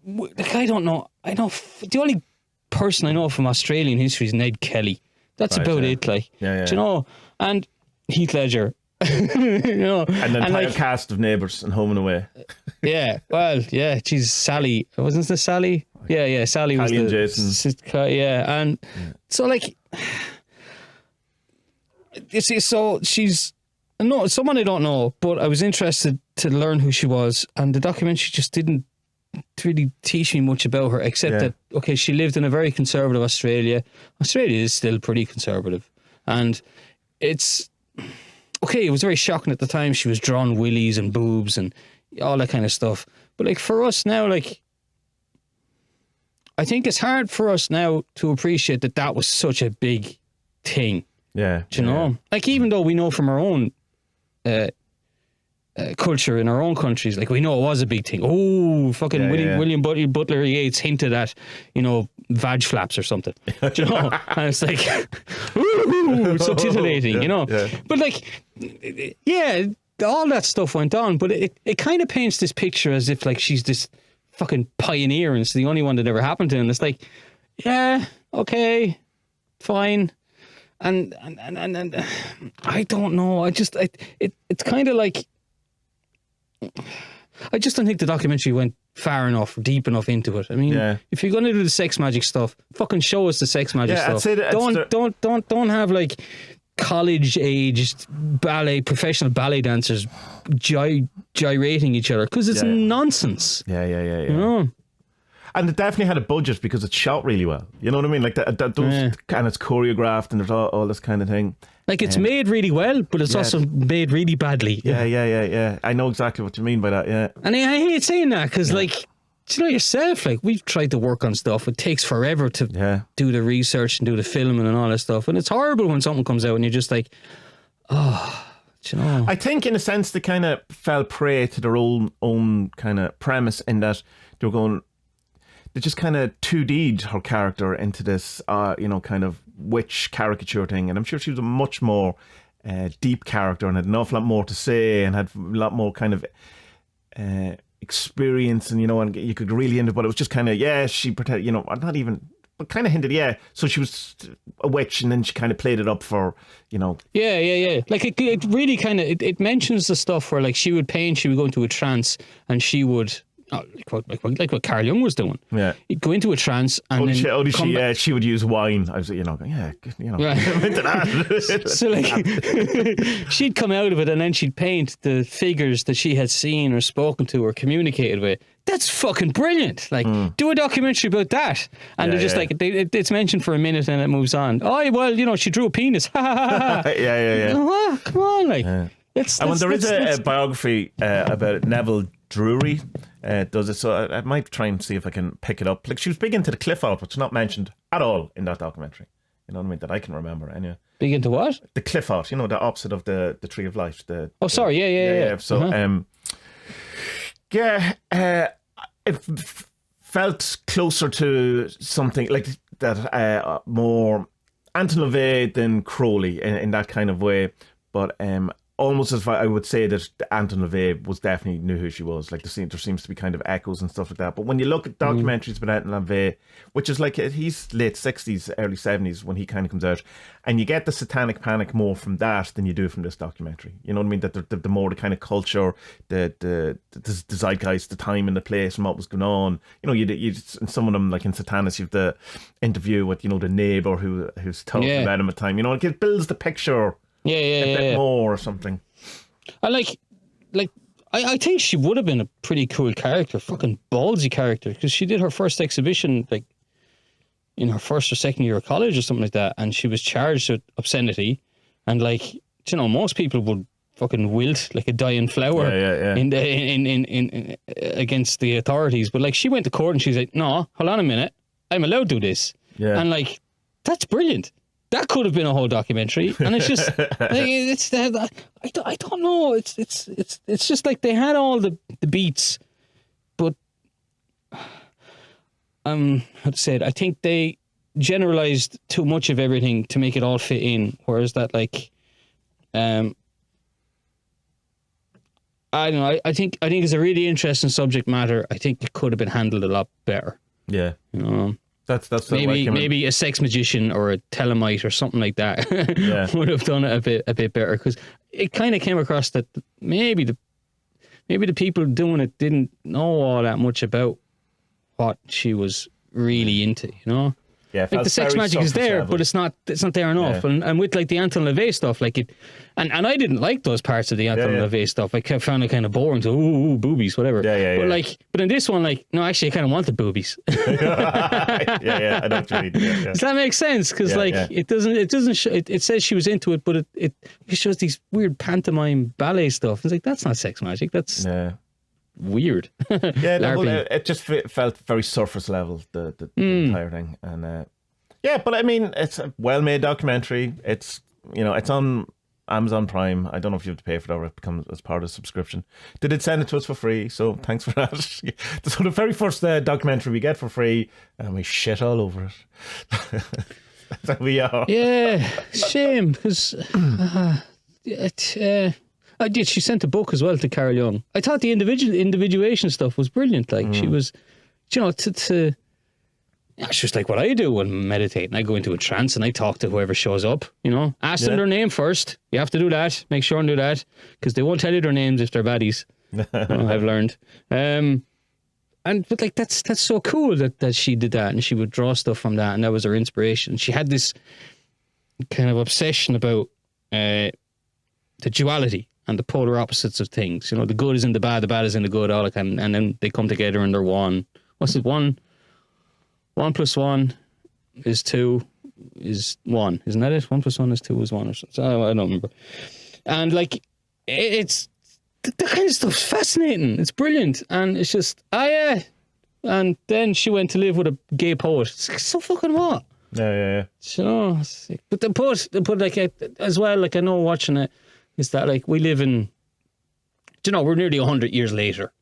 I don't know. I know the only person I know from Australian history is Ned Kelly. That's right, about it. Like, yeah. Do you know, and Heath Ledger. And the entire cast of Neighbours and Home and Away. Yeah, well, yeah. Geez, Sally, wasn't this Sally? Yeah. Sally was and Jason. And so like, you see, so she's someone I don't know, but I was interested to learn who she was, and the documentary just didn't really teach me much about her, except that she lived in a very conservative Australia. Australia is still pretty conservative, and it's. Okay, it was very shocking at the time. She was drawing willies and boobs and all that kind of stuff. But like for us now, like I think it's hard for us now to appreciate that was such a big thing. Yeah. Do you know? Like, even though we know from our own culture in our own countries, like we know it was a big thing. Oh, fucking William Butler Yeats hinted at, vag flaps or something. Do you know? And it's like, ooh, so titillating, Yeah. But like, all that stuff went on, but it kind of paints this picture as if like she's this fucking pioneer and it's the only one that ever happened to. And it's like, yeah, okay, fine. And I don't know. It's kind of like, I just don't think the documentary went far enough, deep enough into it. I mean, if you're going to do the sex magic stuff, fucking show us the sex magic stuff. I'd say Don't have like college-aged professional ballet dancers gyrating each other, because it's nonsense. Yeah. And it definitely had a budget because it's shot really well. You know what I mean? Like and it's choreographed and there's all this kind of thing. Like it's made really well, but it's also made really badly. Yeah. I know exactly what you mean by that. Yeah. And I hate saying that because like you know yourself, like we've tried to work on stuff. It takes forever to do the research and do the filming and all that stuff. And it's horrible when something comes out and you're just like, oh, you know. I think in a sense they kind of fell prey to their own kind of premise in that they just kind of 2D'd her character into this, kind of witch caricature thing. And I'm sure she was a much more deep character and had an awful lot more to say and had a lot more kind of experience, and and you could really into, but it was just kind of she pretended, not even, but kind of hinted, so she was a witch, and then she kind of played it up for, yeah, like it really kind of it mentions the stuff where like she would paint, she would go into a trance, and she would like what Carl Jung was doing. Yeah, he'd go into a trance and she would use wine. I was, into that. So like, she'd come out of it and then she'd paint the figures that she had seen or spoken to or communicated with. That's fucking brilliant. Like, do a documentary about that. And they're just it's mentioned for a minute and it moves on. Oh, well, she drew a penis. Yeah. Oh, come on, like. Yeah. There is a biography about Neville Drury does it, so I might try and see if I can pick it up. Like, she was big into the cliff art, which is not mentioned at all in that documentary. You know what I mean? That I can remember, anyway. Big into what? The cliff art, the opposite of the Tree of Life. Sorry, yeah. So, it felt closer to something like that, more Anton LaVey than Crowley in that kind of way, but almost as I would say that Anton LaVey was definitely knew who she was. Like, there seems to be kind of echoes and stuff like that. But when you look at documentaries about Anton LaVey, which is like he's late 60s, early 70s when he kind of comes out, and you get the satanic panic more from that than you do from this documentary. You know what I mean? That the more the kind of culture, the zeitgeist, the time and the place and what was going on. You some of them, like in Satanist, you have the interview with the neighbor who's talking about him at the time. It builds the picture. A bit more or something. I I think she would have been a pretty cool character, fucking ballsy character, because she did her first exhibition like in her first or second year of college or something like that, and she was charged with obscenity, and like most people would fucking wilt like a dying flower in against the authorities, but like she went to court and she's like, no, hold on a minute, I'm allowed to do this, and like that's brilliant. That could have been a whole documentary, and it's just like, I don't know. It's just like they had all the beats, but how to say it? I think they generalized too much of everything to make it all fit in. Whereas that, like, I don't know. I think it's a really interesting subject matter. I think it could have been handled a lot better. Yeah, That's maybe a sex magician or a telemite or something like that would have done it a bit better, because it kind of came across that maybe the people doing it didn't know all that much about what she was really into, Yeah, like the sex magic is there, but it's not there enough. Yeah. And with like the Anton LaVey stuff, like it, and I didn't like those parts of the Anton LaVey stuff. I found it kind of boring. So ooh, boobies, whatever. But in this one, like, no, actually, I kind of wanted boobies. I know what you mean. Yeah. Does that make sense? Because it doesn't show, it says she was into it, but it shows these weird pantomime ballet stuff. It's like, that's not sex magic. That's weird. It just felt very surface level, the entire thing, and but I mean, it's a well-made documentary. It's it's on Amazon Prime. I don't know if you have to pay for that or it becomes as part of the subscription. They did send it to us for free, so thanks for that. So the very first documentary we get for free, and we shit all over it. That's how we are. Yeah, shame, because she sent a book as well to Carl Jung. I thought the individuation stuff was brilliant. Like she was, she was like what I do when meditating. I go into a trance and I talk to whoever shows up. Ask them their name first. You have to do that. Make sure and do that, because they won't tell you their names if they're baddies. I've learned. But like that's so cool that she did that, and she would draw stuff from that, and that was her inspiration. She had this kind of obsession about the duality and the polar opposites of things. The good is in the bad is in the good, all that, and then they come together and they're one. What's it? 1 + 1 is 2 is 1. Isn't that it? 1 + 1 is 2 is 1 or something. I don't remember. And like, it's that kind of stuff's fascinating. It's brilliant. And it's just, And then she went to live with a gay poet. So fucking what? Yeah. You know, but the poet, like, as well, like, I know watching it, is that, like, we live in, you know, we're nearly 100 years later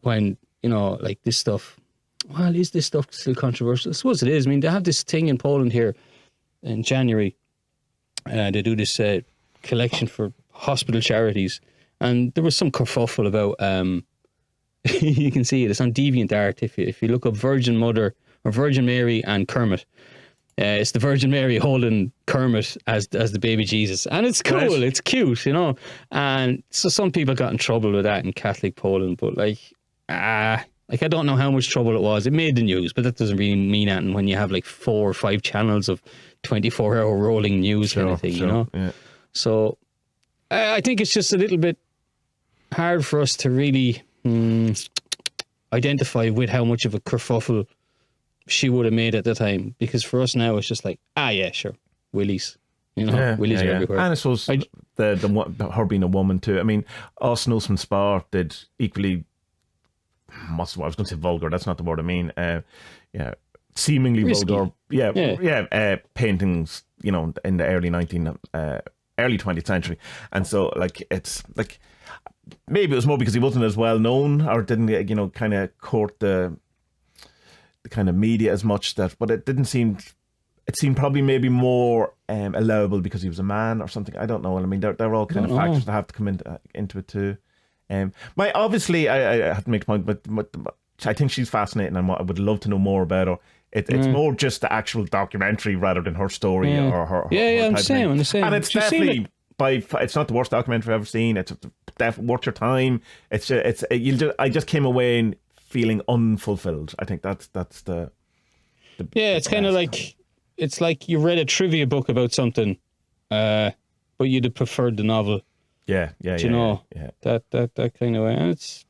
when, you know, like, this stuff, well, is this stuff still controversial? I suppose it is. I mean, they have this thing in Poland here in January. They do this collection for hospital charities. And there was some kerfuffle about, you can see it, it's on DeviantArt. If you look up Virgin Mother or Virgin Mary and Kermit, it's the Virgin Mary holding Kermit as the baby Jesus. And it's cool, right. It's cute, you know. And so some people got in trouble with that in Catholic Poland, but like I don't know how much trouble it was. It made the news, but that doesn't really mean anything when you have like 4 or 5 channels of 24-hour rolling news kind of thing, you know. Yeah. So I think it's just a little bit hard for us to really identify with how much of a kerfuffle she would have made at the time, because for us now it's just like, yeah, sure, willies, you know, willies are everywhere. And I suppose her being a woman too. I mean, us Snowsman Spar did equally. I was going to say vulgar. That's not the word I mean. Seemingly risky. Vulgar. Paintings. You know, in the early 20th century, and so like it's like maybe it was more because he wasn't as well known or didn't, you know, kind of court the kind of media as much, that, but it didn't seem. It seemed probably maybe more allowable because he was a man or something. I don't know. I mean, they're all kind of factors that have to come into it too. Obviously, I have to make the point, but I think she's fascinating, and I would love to know more about her. It's more just the actual documentary rather than her story or her. I'm the same. And it's definitely it's not the worst documentary I've ever seen. It's definitely worth your time. I just came away feeling unfulfilled. I think that's the it's kind of like, it's like you read a trivia book about something, but you'd have preferred the novel. Yeah. That kind of way. And it's,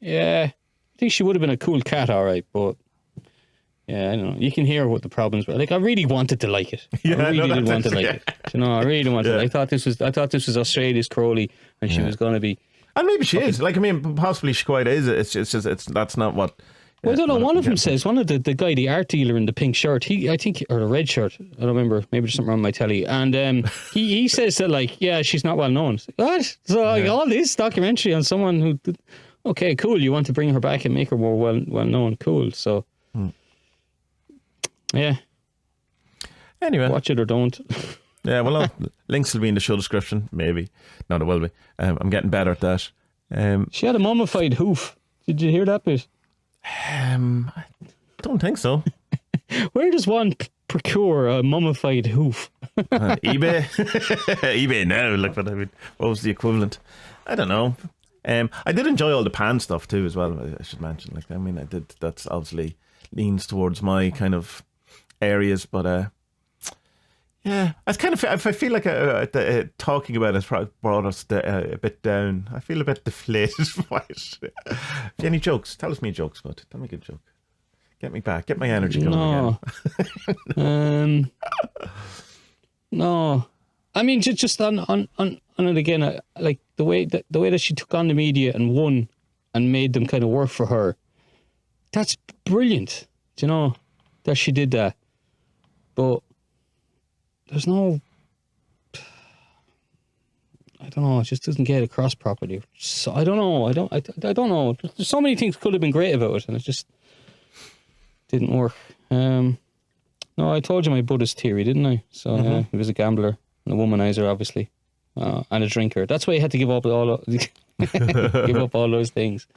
I think she would have been a cool cat, all right, but I don't know. You can hear what the problems were. Like, I really wanted to like it. I really did want to like it. You know, I really wanted. I thought this was Australia's Crowley, and she was going to be. And maybe she is. Like, I mean, possibly she quite is. It's just that's not what. Well, I don't know. One of them says, one of the guy, the art dealer in the pink shirt, I think, or the red shirt, I don't remember, maybe there's something wrong with my telly, and he says that, like, she's not well known. What? So, like, all this documentary on someone who, okay, cool, you want to bring her back and make her more well known, cool, so, Anyway. Watch it or don't. Yeah, well, links will be in the show description, maybe. No, there will be. I'm getting better at that. She had a mummified hoof. Did you hear that bit? I don't think so. Where does one procure a mummified hoof? eBay. eBay now. Look what I mean. What was the equivalent? I don't know. I did enjoy all the pan stuff too, as well. I should mention. Like, I mean, I did. That's obviously leans towards my kind of areas, but I kind of. I feel like talking about it brought us a bit down. I feel a bit deflated by it. Any jokes? Tell us me jokes, bud. Tell me a good joke. Get me back. Get my energy going again. No. I mean, just on it again. Like the way that she took on the media and won and made them kind of work for her. That's brilliant. Do you know that she did that? But there's no, I don't know, it just doesn't get across properly. So I don't know. I don't know. There's so many things could have been great about it, and it just didn't work. No, I told you my Buddhist theory, didn't I? So he was a gambler and a womanizer, obviously, and a drinker. That's why he had to give up all those things.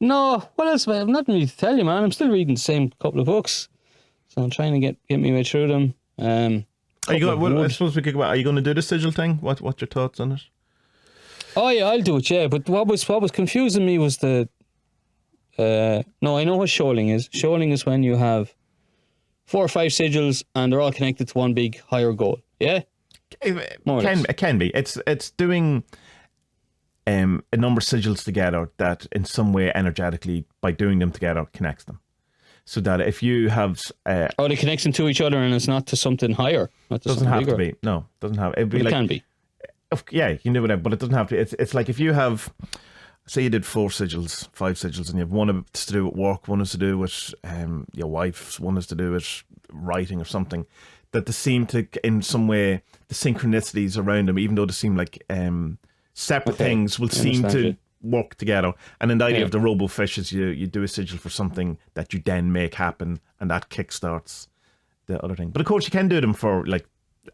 No, what else? I'm not really to tell you, man. I'm still reading the same couple of books, so I'm trying to get my way through them. Are you going? Well, I suppose we could go. Are you going to do the sigil thing? What's your thoughts on it? Oh yeah, I'll do it. Yeah, but what was confusing me was the. No, I know what shoaling is. Shoaling is when you have 4 or 5 sigils and they're all connected to one big higher goal. Yeah, it can be. It's doing a number of sigils together that in some way energetically, by doing them together, connects them. So that if you have... they connect them to each other and it's not to something higher. Not to doesn't have bigger. to be. No, doesn't have. It'd be it like, can be. Yeah, you can do whatever, but it doesn't have to. It's like if you have... say you did 4 sigils, 5 sigils, and you have one to do with work, one is to do with your wife's, one is to do with writing or something, that they seem to, in some way, the synchronicities around them, even though they seem like separate things, will seem to work together. And then the idea of the robofish is you do a sigil for something that you then make happen, and that kickstarts the other thing. But of course, you can do them for, like,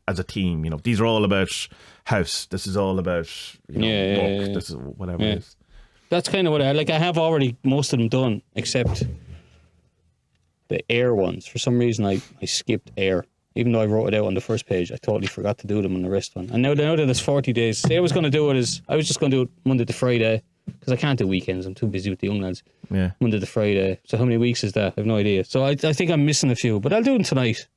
as a team. These are all about house. This is all about work. This is whatever it is. That's kind of what I have already most of them done, except the air ones. For some reason, I skipped air. Even though I wrote it out on the first page, I totally forgot to do them on the rest one. And now that there's 40 days, say I was going to do it I was just going to do it Monday to Friday, because I can't do weekends. I'm too busy with the young lads. Yeah. Monday to Friday. So how many weeks is that? I have no idea. So I think I'm missing a few, but I'll do them tonight.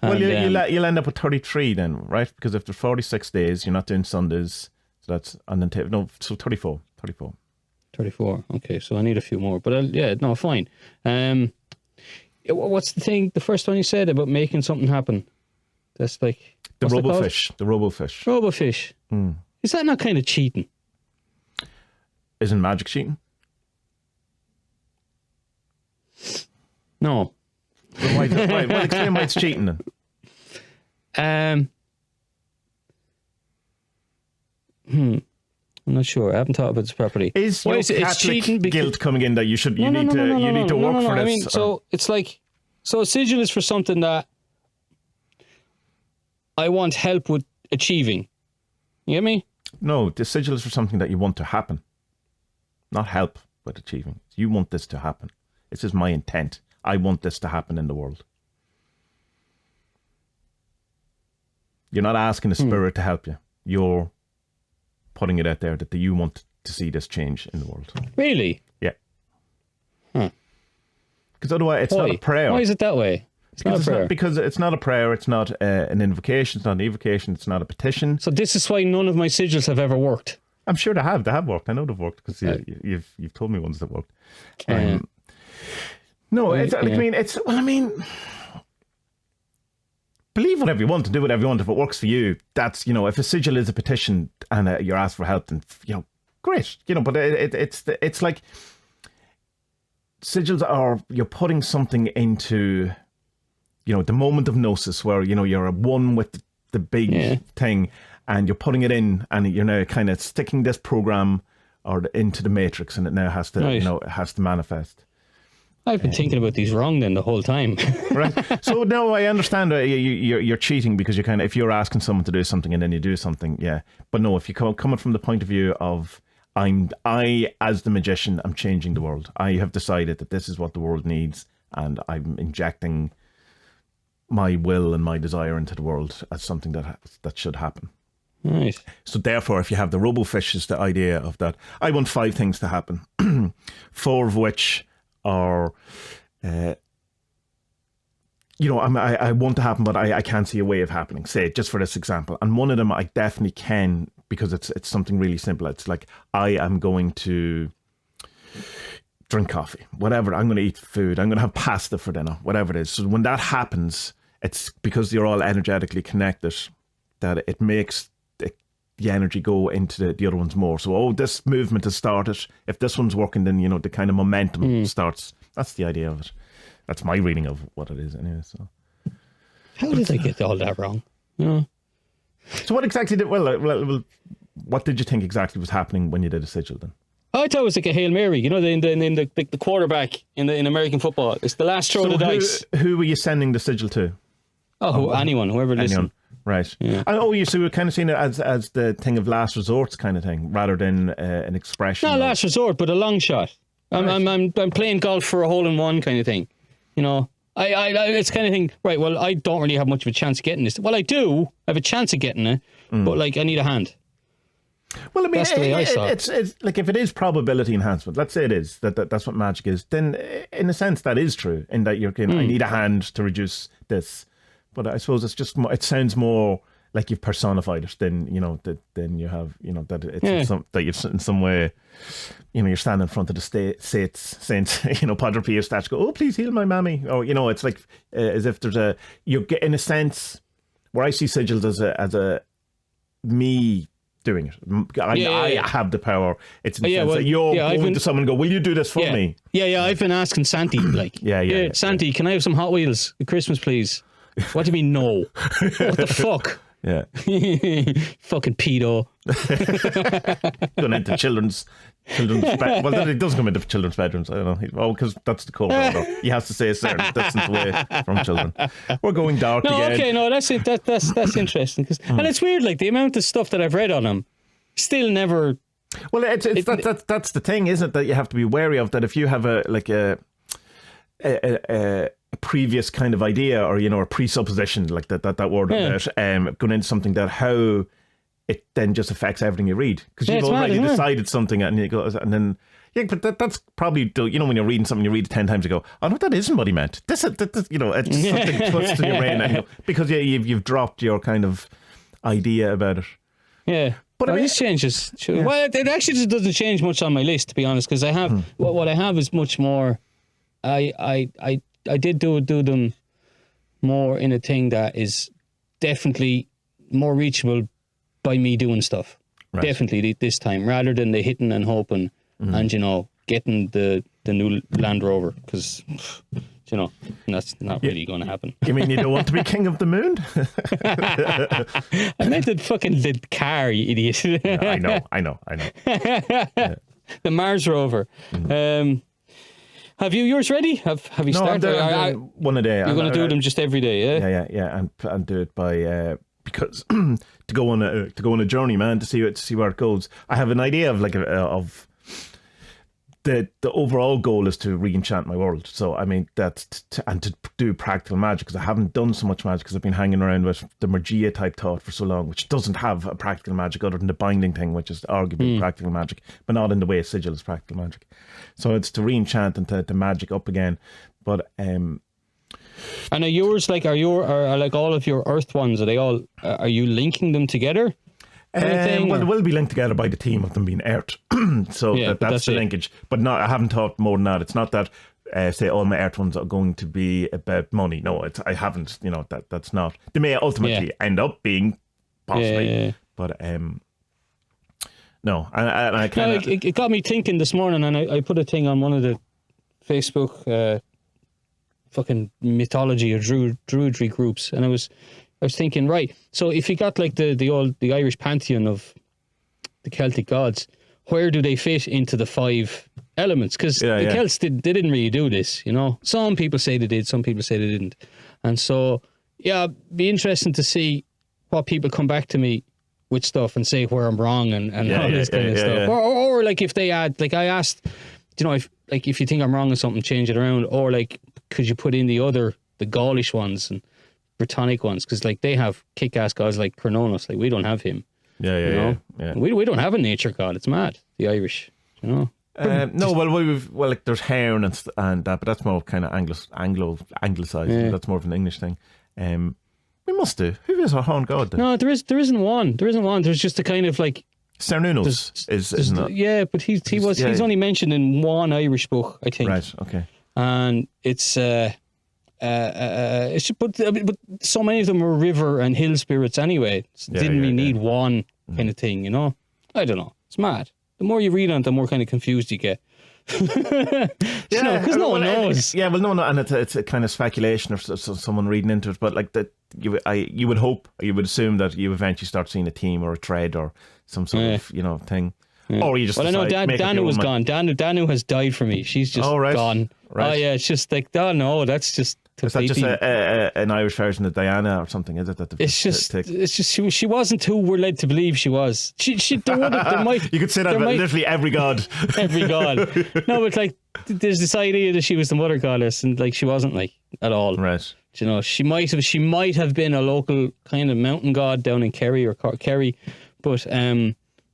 Well, you'll end up with 33 then, right? Because if there's 46 days, you're not doing Sundays. So that's, and then, so 34. 34. Okay, so I need a few more. But fine. What's the thing, the first one you said about making something happen? That's like... The robofish. Robofish. Is that not kind of cheating? Isn't magic cheating? No. Well, explain why it's cheating then. I'm not sure. I haven't thought about this properly. Is your Catholic guilt coming in that you need to work for this? I mean, so it's like, a sigil is for something that I want help with achieving. You get me? No, the sigil is for something that you want to happen, not help with achieving. You want this to happen. This is my intent. I want this to happen in the world. You're not asking the spirit to help you. You're putting it out there that you want to see this change in the world. Really? Yeah. Because otherwise it's not a prayer. Why is it that way? It's not a prayer. Because it's not a prayer. It's not an invocation. It's not an evocation. It's not a petition. So this is why none of my sigils have ever worked. I'm sure they have. They have worked. I know they've worked because you've told me ones that worked. No, it's. I mean, it's. Well, I mean, believe whatever you want and do whatever you want. If it works for you, that's, if a sigil is a petition and you're asked for help, then great. But it's like sigils are, you're putting something into, the moment of gnosis where you're one with the big thing, and you're putting it in, and you're now kind of sticking this program into the matrix, and it now has to it has to manifest. I've been thinking about these wrong then the whole time. Right. So now I understand you're cheating because you if you're asking someone to do something and then you do something, yeah. But no, if you coming from the point of view of I as the magician, I'm changing the world. I have decided that this is what the world needs, and I'm injecting my will and my desire into the world as something that should happen. Nice. So therefore, if you have the robofish, is the idea of that. I want 5 things to happen, 4 of which are, I want to happen, but I can't see a way of happening. Say, just for this example, and one of them I definitely can, because it's something really simple. It's like, I am going to drink coffee, whatever. I'm going to eat food. I'm going to have pasta for dinner, whatever it is. So when that happens, it's because you're all energetically connected that it makes the energy go into the other ones more. So, this movement has started. If this one's working, then, the kind of momentum starts. That's the idea of it. That's my reading of what it is anyway. So, how did I get all that wrong? So what exactly what did you think exactly was happening when you did a sigil then? I thought it was like a Hail Mary, in the quarterback in American football. It's the last throw of the dice. Who were you sending the sigil to? Anyone, whoever listens. Right. Yeah. And so we're kind of seeing it as the thing of last resorts kind of thing, rather than an expression. Not last resort, but a long shot. I'm playing golf for a hole in one kind of thing. It's kind of thing. Right. Well, I don't really have much of a chance of getting this. Well, I do. I have a chance of getting it, but I need a hand. Well, I mean, that's the way I saw it. It's like, if it is probability enhancement, let's say it is that's what magic is. Then, in a sense, that is true. In that I need a hand to reduce this. But I suppose it's just more, it sounds more like you've personified it than than you have that it's that you've in some way you're standing in front of the saints Padre Pio statue, go, oh please heal my mammy, or it's like as if there's you're in a sense where I see sigils as a me doing it. I have the power. It's in the sense that you're going to someone and go, will you do this for me? Yeah, I've been asking Santi, like, Santi, can I have some Hot Wheels at Christmas, please? What do you mean, no? What the fuck? Yeah. Fucking pedo. Going into children's bed. Well, it does come into children's bedrooms. I don't know. Oh, because that's the code order. He has to stay a certain distance away from children. We're going dark again. Okay, no, that's it. That's interesting. And it's weird, like the amount of stuff that I've read on him, still never. Well, that's the thing, isn't it? That you have to be wary of. That if you have a previous kind of idea, or a presupposition, like that word about going into something, that how it then just affects everything you read, because you've already decided something, and you go, and then but that's probably, when you're reading something, you read it 10 times, you go, oh no, that isn't what he meant. It's something twists in your brain, because you've dropped your kind of idea about it. Yeah. But this changes. Yeah. Well, it actually just doesn't change much on my list, to be honest, because I have what I have is much more. I did do them more in a thing that is definitely more reachable by me doing stuff. Right. Definitely this time, rather than the hitting and hoping and getting the new Land Rover, because that's not really going to happen. You mean you don't want to be king of the moon? I meant the car, you idiot. Yeah, I know. Yeah. The Mars rover. Have you yours ready? Have you started? I'm doing one a day. You're going to do them just every day, yeah? Yeah, and do it by because to go on a journey, man, to see where it goes. I have an idea of of the overall goal is to re-enchant my world. So I mean that's to do practical magic, because I haven't done so much magic, because I've been hanging around with the Magia type thought for so long, which doesn't have a practical magic other than the binding thing, which is arguably practical magic, but not in the way Sigil is practical magic. So it's to re-enchant and to magic up again. But and are yours are like all of your Earth ones? Are they all? Are you linking them together? Well, they will be linked together by the theme of them being Earth. So that's the linkage. But no, I haven't thought more than that. It's not that say all my Earth ones are going to be about money. No, I haven't. That's not. They may ultimately end up being possibly, but no. And I kind of it got me thinking this morning, and I put a thing on one of the Facebook fucking mythology or druidry groups, and I was thinking, right, so if you got like the Irish pantheon of the Celtic gods, where do they fit into the 5 elements? Because the Celts they didn't really do this, Some people say they did, some people say they didn't. And so, it'd be interesting to see what people come back to me with stuff and say where I'm wrong and all this kind of stuff. Yeah. Or like if they add, like I asked, if you think I'm wrong or something, change it around. Or like, could you put in the Gaulish ones and Britannic ones, because like they have kick-ass gods like Crononos, like we don't have him. Yeah. We don't have a nature god. It's mad. The Irish, No, like there's Hearn and that, but that's more kind of Anglicized. Yeah. That's more of an English thing. We must do. Who is our Horn god then? No, there isn't one. There's just a kind of like Cernunnos isn't it? Yeah, but he's only mentioned in one Irish book, I think. Right. Okay. And it's but so many of them were river and hill spirits anyway. So didn't we need one kind of thing, I don't know. It's mad. The more you read on it, the more kind of confused you get. Because no one knows. Yeah, well, no, and it's a kind of speculation of someone reading into it. But like that, you would hope, you would assume that you eventually start seeing a theme or a thread or some sort of thing. Yeah. Or you just. Well, I know Danu was gone. Danu has died for me. She's just gone. Right. Oh yeah, it's just like that's just. Is that just an Irish version of Diana or something? Is it that? It's just she wasn't who we're led to believe she was. There might you could say that about literally every god. Every god. No, but like there's this idea that she was the mother goddess, and like she wasn't like at all. Right. She might have been a local kind of mountain god down in Kerry or Kerry, but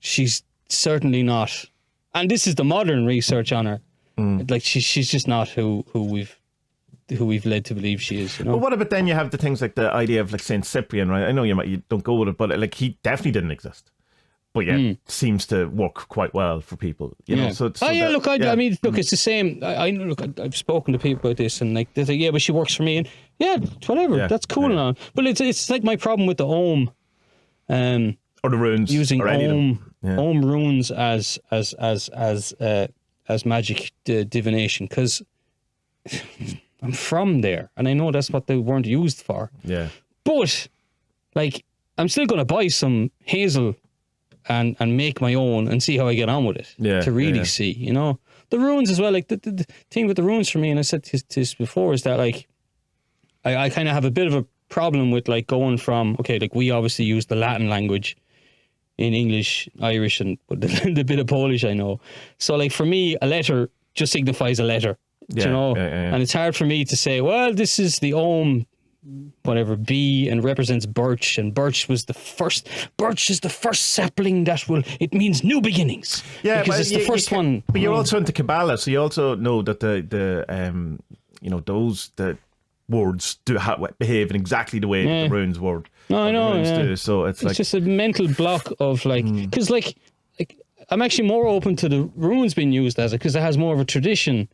she's certainly not. And this is the modern research on her. Like she's just not who we've led to believe she is. But what about then you have the things like the idea of like Saint Cyprian, right? I know you don't go with it, but like he definitely didn't exist. But seems to work quite well for people, know. So I mean, look, it's the same. I've spoken to people about this, and like they say, but she works for me, and whatever, that's cool and all. But it's like my problem with the Om. or the runes, using or any of them. Ohm runes as magic divination, because I'm from there and I know that's what they weren't used for. Yeah. But like, I'm still going to buy some hazel and make my own and see how I get on with it. Yeah, to really see, you know, the runes as well. Like the thing with the runes for me, and I said this before, is that like I kind of have a bit of a problem with like going from, okay, like we obviously use the Latin language in English, Irish, and the bit of Polish I know. So like for me, a letter just signifies a letter, you know, and it's hard for me to say, well, this is the Ohm, whatever, B, and represents birch, and birch is the first sapling it means new beginnings. Yeah, because it's the first one. But you're also into Kabbalah, so you also know that the you know, those the words do behave in exactly the way that the runes word. No, I know. Do. So it's like just a mental block of like, because like I'm actually more open to the runes being used as it, because it has more of a tradition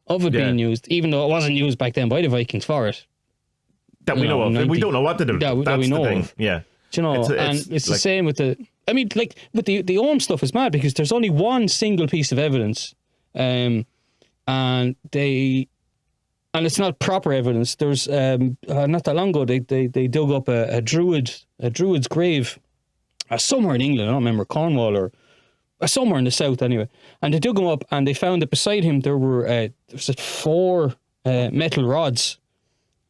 of it being used, even though it wasn't used back then by the Vikings for it. That we know of. We don't know what to do. That we know of. Yeah. Do you know, it's the same with the. I mean, like with the Ohm stuff is mad because there's only one single piece of evidence, and it's not proper evidence. There's not that long ago they dug up a druid's grave somewhere in England. I don't remember, Cornwall or somewhere in the south anyway. And they dug him up and they found that beside him there were 4 metal rods,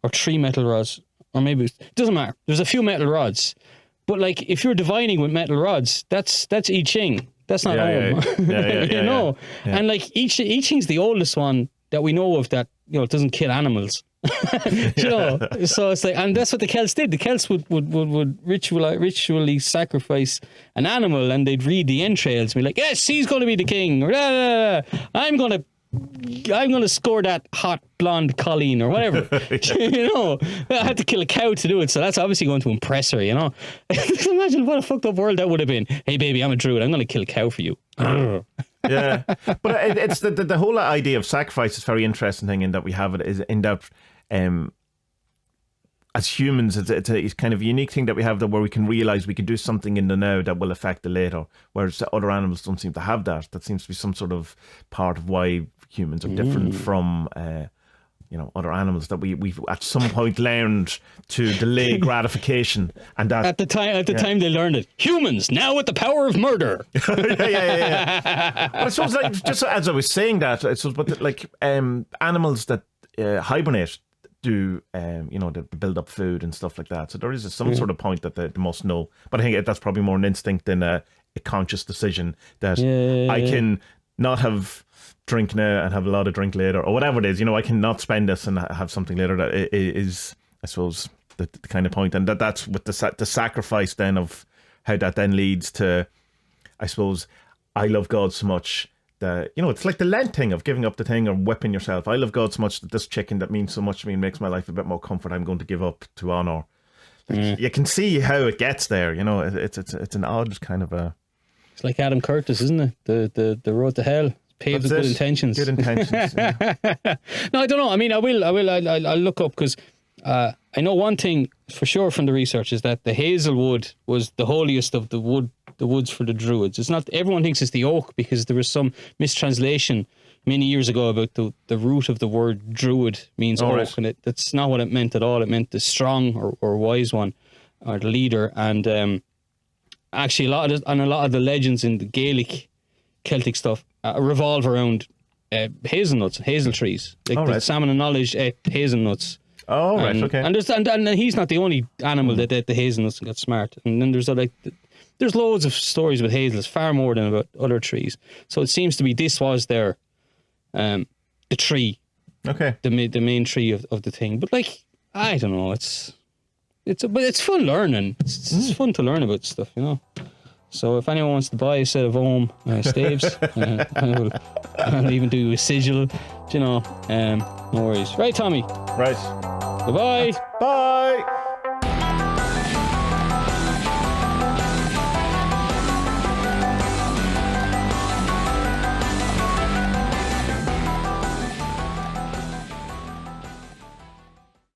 or 3 metal rods, or maybe it doesn't matter. There's a few metal rods, but like if you're divining with metal rods, that's I Ching. That's not Ohm. You know, and like I Ching's the oldest one that we know of that, you know, it doesn't kill animals. You know, so it's like, and that's what the Celts did. The Celts would ritually sacrifice an animal, and they'd read the entrails and be like, yes, he's going to be the king, or I'm going to score that hot blonde Colleen or whatever. You know, I had to kill a cow to do it, so that's obviously going to impress her, you know. Imagine what a fucked up world that would have been. Hey baby, I'm a druid, I'm going to kill a cow for you. Yeah, but it's the whole idea of sacrifice is a very interesting thing in that we have it is in that as humans it's a kind of unique thing that we have, that where we can realize we can do something in the now that will affect the later, whereas other animals don't seem to have that seems to be some sort of part of why humans are different from you know, other animals, that we've at some point learned to delay gratification, and that at the time they learned it. Humans now with the power of murder. yeah. But I suppose, like, just as I was saying that, I suppose, but like animals that hibernate do, you know, they build up food and stuff like that. So there is some sort of point that they must know. But I think that's probably more an instinct than a conscious decision that I can not have drink now and have a lot of drink later, or whatever it is. You know, I can not spend this and have something later. That is, I suppose, the kind of point. And that's with the sacrifice then of how that then leads to, I suppose, I love God so much that, you know, it's like the Lent thing of giving up the thing or whipping yourself. I love God so much that this chicken that means so much to me and makes my life a bit more comfort, I'm going to give up to honor. You can see how it gets there. You know, it's an odd kind of a. It's like Adam Curtis, isn't it? The road to hell. Paved with good intentions. Good intentions. Yeah. No, I don't know. I mean, I'll look up, because I know one thing for sure from the research is that the hazelwood was the holiest of the woods for the Druids. It's not, everyone thinks it's the oak, because there was some mistranslation many years ago about the root of the word Druid means oak, right. And that's not what it meant at all. It meant the strong or wise one, or the leader. And actually, a lot of the legends in the Gaelic Celtic stuff revolve around hazelnuts, hazel trees. Like the Salmon of Knowledge ate hazelnuts. Oh, right, okay. And he's not the only animal that ate the hazelnuts and got smart. And then there's loads of stories with hazels, far more than about other trees. So it seems to be this was the tree, okay, the main tree of the thing. But like, I don't know, but it's fun learning. It's fun to learn about stuff, you know. So if anyone wants to buy a set of Ohm staves, I'll even do a sigil, you know, no worries. Right, Tommy? Right. Goodbye. Bye.